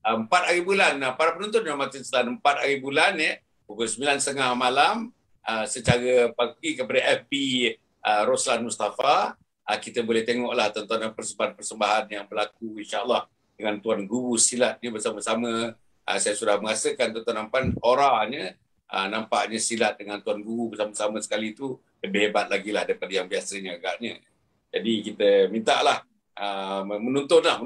4 hari bulan. Para penonton yang mati Islam 4 hari bulan pukul 9.30 malam secara pagi kepada FB Roslan Mustafa. Kita boleh tengoklah tontonan persembahan yang berlaku, insya-Allah, dengan Tuan Guru silat ni bersama-sama. Saya sudah merasakan tuan-tuan nampak auranya, nampaknya silat dengan Tuan Guru bersama-sama sekali tu lebih hebat lagi lah daripada yang biasanya agaknya. Jadi kita mintalah menontonlah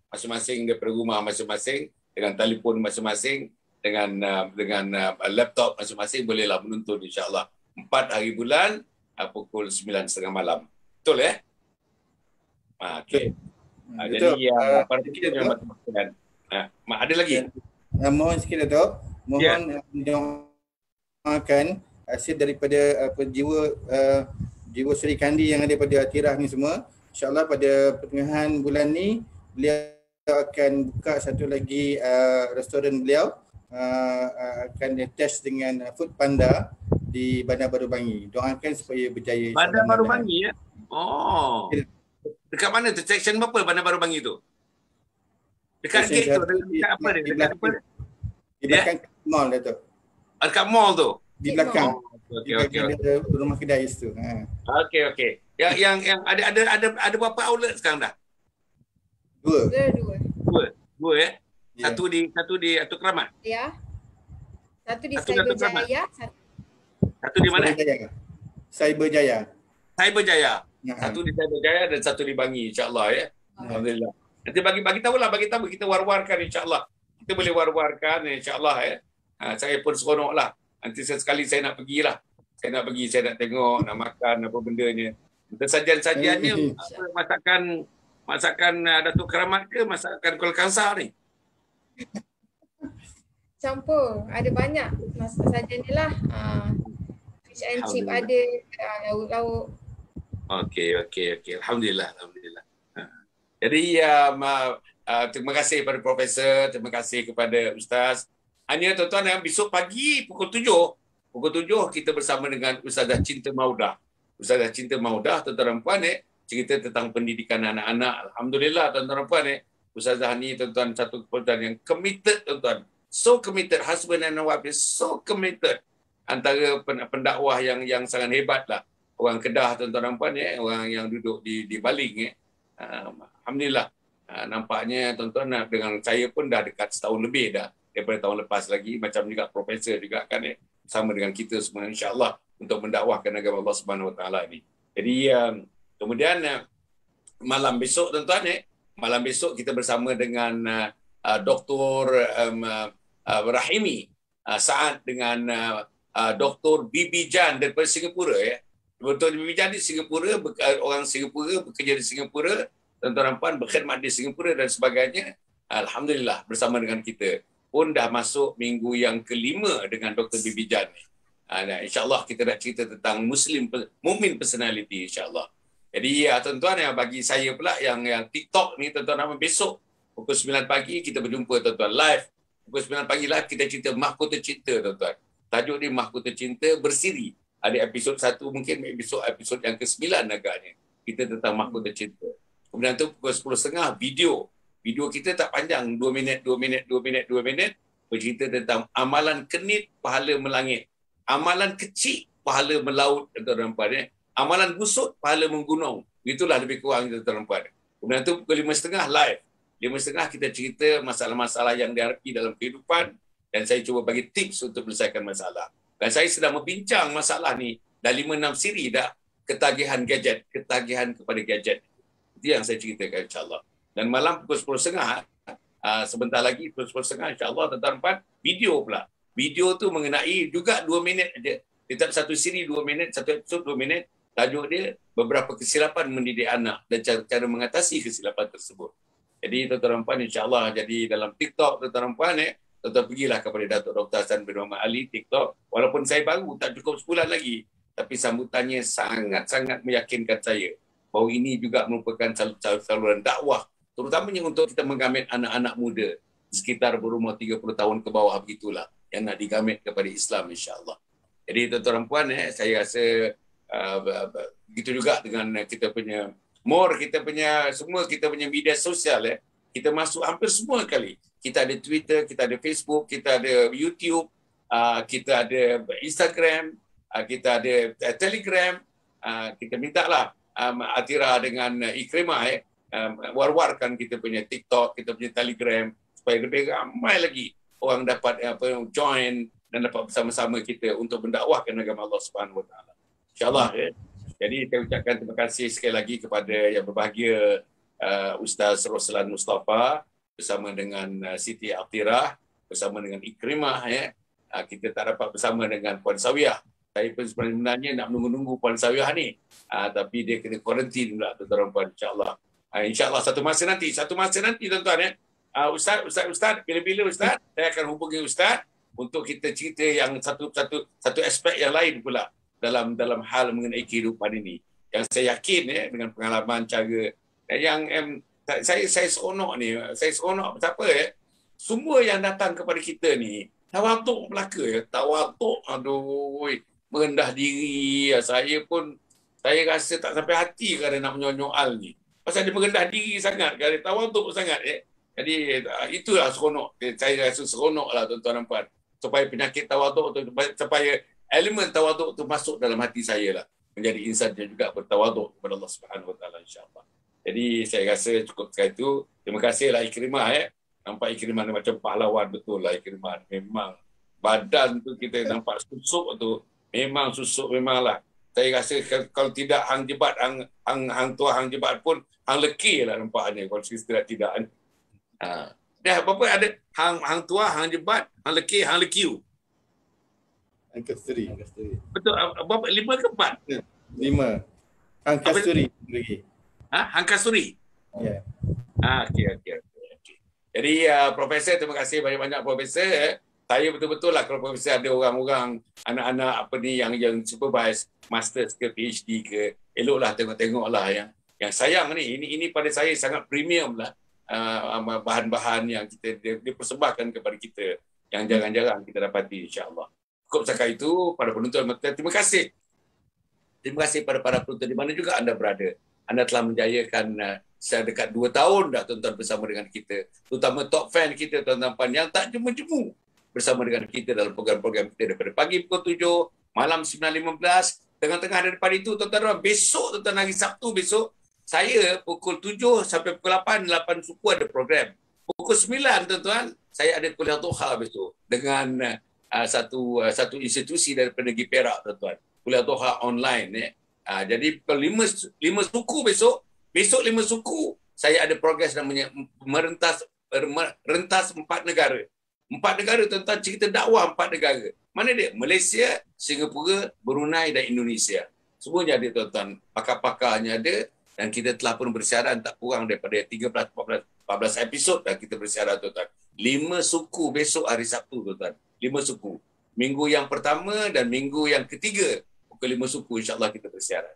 masing-masing daripada rumah masing-masing, dengan telefon masing-masing, dengan laptop masing-masing, bolehlah menonton, insya-Allah. 4 hari bulan pukul 9.30 malam. Betul okey. Jadi para kita memang ada lagi. Mohon sikit, Datuk. Mohon doakan hasil daripada jiwa Seri Kandi yang ada pada Atirah ni semua. InsyaAllah pada pertengahan bulan ni beliau akan buka satu lagi restoran beliau, akan attach dengan Food Panda di Bandar Baru Bangi. Doakan supaya berjaya. Bandar Baru Bangi ya? Oh. Dekat mana tu? Section berapa Bandar Baru Bangi tu? Dekat gate tu? Dekat apa dia? Dekat apa? Di belakang mall dia tu. Dekat mall tu? Di belakang. Okey. Ada rumah kedai situ. Okey. Yang ada berapa outlet sekarang dah? Dua ya? Satu di Atuk Keramat. Ya. Satu di Satu di Atuk Keramat. Cyberjaya. Satu di mana? Cyberjaya. Satu di Cyberjaya dan satu di Bangi, insya-Allah ya. Alhamdulillah. Nanti bagi tahu kita war-warkan insya-Allah. Kita boleh war-warkan insya-Allah ya. Saya pun seronoklah. Nanti sekali saya nak pergilah. Saya nak tengok, nak makan apa bendanya. Sajian-sajiannya masakan Datuk Keramat ke masakan Kuala Kangsar ni? Campur. Ada banyak sajian ni lah. Fish and chip ada, lauk-lauk. Okey. Alhamdulillah. Jadi terima kasih kepada Profesor, terima kasih kepada Ustaz. Hanya tuan-tuan yang besok pagi pukul 7 kita bersama dengan Ustazah Cinta Maudah. Ustazah Cinta Maudah, tuan-tuan dan puan cerita tentang pendidikan anak-anak. Alhamdulillah tuan-tuan dan puan Ustazah ni tuan-tuan satu keputusan yang committed tuan-tuan. So committed, husband and wife is so committed. Antara pendakwah yang sangat hebat lah. Orang Kedah tuan-tuan dan puan orang yang duduk di Baling Alhamdulillah. Nampaknya tuan-tuan dengan saya pun dah dekat setahun lebih dah daripada tahun lepas lagi, macam juga profesor juga kan sama dengan kita semua insya-Allah untuk mendakwahkan agama Allah Subhanahu Wa Taala ini. Jadi kemudian malam besok tuan-tuan malam besok kita bersama dengan Dr. Rahimi Saad dengan Dr. Bibi Jan daripada Singapura Dr. Bibi Jan di Singapura, orang Singapura bekerja di Singapura, tuan-tuan dan puan berkhidmat di Singapura dan sebagainya. Alhamdulillah bersama dengan kita. Pun dah masuk minggu yang kelima dengan Dr. Bibi Jan ni. InsyaAllah kita nak cerita tentang Muslim Mukmin Personality insyaAllah. Jadi tuan-tuan yang bagi saya pula yang TikTok ni tuan-tuan besok pukul 9 pagi kita berjumpa tuan-tuan live. Pukul 9 pagi live kita cerita Mahkota Cinta tuan-tuan. Tajuk ni Mahkota Cinta bersiri. Ada episod 1 mungkin episod yang ke-9 agaknya. Kita tentang Mahkota Cinta. Kemudian tu pukul 10.30 video. Video kita tak panjang, 2 minit, bercerita tentang amalan kenit, pahala melangit. Amalan kecil, pahala melaut, tuan-tuan. Amalan busuk, pahala menggunung. Itulah lebih kurang, tuan-tuan. Kemudian tu pukul 5.30 live. 5.30 kita cerita masalah-masalah yang dihadapi dalam kehidupan dan saya cuba bagi tips untuk menyelesaikan masalah. Dan saya sedang membincang masalah ni dah 5-6 siri dah, ketagihan kepada gadget. Itu yang saya ceritakan insyaAllah. Dan malam pukul 10.30, sebentar lagi pukul 10.30 insyaAllah tuan-tuan, video pula. Video tu mengenai juga 2 minit aja. Tetap satu siri 2 minit, satu episod 2 minit. Tajuk dia beberapa kesilapan mendidik anak dan cara mengatasi kesilapan tersebut. Jadi tuan-tuan insyaAllah jadi dalam TikTok tuan-tuan tuan-tuan pergilah kepada Datuk Dr. Hassan bin Muhammad Ali TikTok. Walaupun saya baru tak cukup sebulan lagi, tapi sambutannya sangat-sangat meyakinkan saya bahawa ini juga merupakan saluran dakwah, terutamanya untuk kita menggamit anak-anak muda sekitar berumur 30 tahun ke bawah begitulah yang nak digamit kepada Islam insya-Allah. Jadi tuan-tuan dan puan saya rasa begitu juga dengan kita punya kita punya media sosial kita masuk hampir semua kali. Kita ada Twitter, kita ada Facebook, kita ada YouTube, kita ada Instagram, kita ada Telegram. Kita mintalah Atira dengan Ikrimah war-warkan kita punya TikTok, kita punya Telegram supaya lebih ramai lagi orang dapat join dan dapat bersama-sama kita untuk mendakwahkan agama Allah Subhanahu Wa Taala. Insya-Allah Jadi saya ucapkan terima kasih sekali lagi kepada yang berbahagia Ustaz Roslan Mustafa bersama dengan Siti Atira, bersama dengan Ikrimah kita tak dapat bersama dengan Puan Sawiah. Saya pun sebenarnya nak menunggu Puan Sawiah ni. Tapi dia kena kuarantin pula tuan-tuan puan insya-Allah. InsyaAllah satu masa nanti tuan-tuan Ustaz bila-bila Ustaz saya akan hubungi Ustaz untuk kita cerita yang satu aspek yang lain pula dalam hal mengenai kehidupan ini yang saya yakin dengan pengalaman cara yang Saya seronok ni. Saya seronok siapa semua yang datang kepada kita ni tawaduk belaka tawaduk, aduh, merendah diri. Saya rasa tak sampai hati kalau nak menyoal ni. Pasal dia merendah diri sangat, kalau tawaduk sangat Jadi itulah seronok. Saya rasa seronoklah tuan-tuan dan puan. Supaya penyakit tawaduk tu, supaya elemen tawaduk tu masuk dalam hati saya lah. Menjadi insan yang juga bertawaduk kepada Allah Subhanahu Wa Taala, insya-Allah. Jadi saya rasa cukup sekali itu. Terima kasihlah Ikrimah Nampak Ikrimah ni macam pahlawan betul lah Ikrimah. Memang badan tu kita nampak susuk tu. Memang susuk memanglah. Saya rasa kalau tidak hang jebat, hang tua hang jebat pun hang lekir lah nampaknya kalau tidak. Dah apa ada hang tua hang jebat, hang lekir, hang lekiu. Hang kasturi. Betul. Berapa 5 ke 4? 5. Hang kasturi lagi. Hang kasturi. Ya. Okey. Jadi Profesor, terima kasih banyak-banyak Profesor. Saya betul-betul lah kalau Profesor ada orang-orang anak-anak apa ni yang supervise masters ke PhD ke, eloklah tengok lah yang sayang ni. Ini pada saya sangat premium lah. Bahan-bahan yang kita dipersembahkan kepada kita yang jarang-jarang kita dapati, insya-Allah. Cukup setakat itu para penonton. Terima kasih pada para penonton di mana juga anda berada. Anda telah menjayakan sedekat 2 tahun dah tuan-tuan bersama dengan kita. Terutama top fan kita tuan-tuan yang tak jemu-jemu bersama dengan kita dalam program-program kita daripada pagi pukul 7, malam 9.15. Tengah-tengah daripada itu tuan-tuan, besok tuan-tuan hari Sabtu besok saya pukul 7 sampai pukul 8 suku ada program. Pukul 9 tuan-tuan saya ada kuliah duha besok dengan satu institusi daripada Negeri Perak tuan-tuan. Kuliah duha online jadi pukul 5 suku besok 5 suku saya ada progres namanya rentas 4 negara. 4 negara tuan-tuan, cerita dakwah 4 negara. Mana dia? Malaysia, Singapura, Brunei dan Indonesia. Semuanya ada tuan-tuan. Pakar-pakarnya ada. Dan kita telah pun bersiaran tak kurang daripada 13-14 episod dah kita bersiaran tuan-tuan. 5 suku besok hari Sabtu tuan-tuan. 5 suku. Minggu yang pertama dan minggu yang ketiga pukul 5 suku insya-Allah kita bersiaran.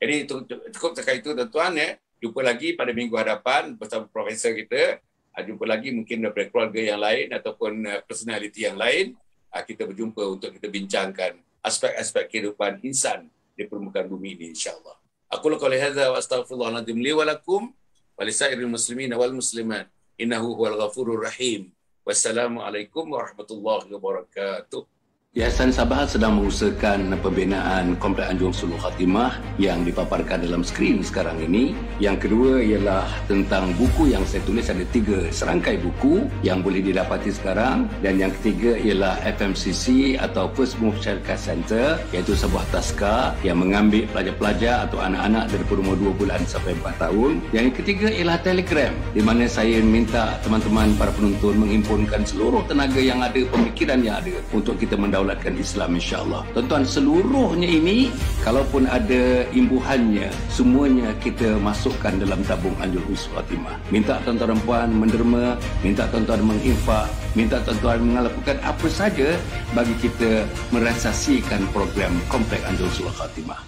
Jadi cukup setakat itu tuan-tuan Jumpa lagi pada minggu hadapan bersama profesor kita. Jumpa lagi mungkin daripada keluarga yang lain ataupun personality yang lain. Kita berjumpa untuk kita bincangkan aspek-aspek kehidupan insan di permukaan bumi ini insya-Allah. Aku qouli hadza wa astaghfirullahaladzim li wa lakum wa lisairil muslimin wal muslimat innahu huwal ghafurur rahim. Wassalamualaikum warahmatullahi wabarakatuh. Yayasan Sabahat sedang mengusahakan pembinaan Kompleks Anjung Sulul Khatimah yang dipaparkan dalam skrin sekarang ini. Yang kedua ialah tentang buku yang saya tulis, ada 3 serangkai buku yang boleh didapati sekarang. Dan yang ketiga ialah FMCC atau First Move Syarikat Center, iaitu sebuah taska yang mengambil pelajar-pelajar atau anak-anak dari umur 2 bulan sampai 4 tahun. Yang ketiga ialah Telegram, di mana saya minta teman-teman para penonton menghimpunkan seluruh tenaga yang ada, pemikiran yang ada untuk kita mendahulukan Islam insya-Allah. Tuan-tuan, seluruhnya ini kalaupun ada imbuhannya, semuanya kita masukkan dalam tabung Anjung Sulul Khatimah. Minta tuan-tuan dan puan menderma, minta tuan-tuan menginfak, minta tuan-tuan melakukan apa saja bagi kita merealisasikan program Kompleks Anjung Sulul Khatimah.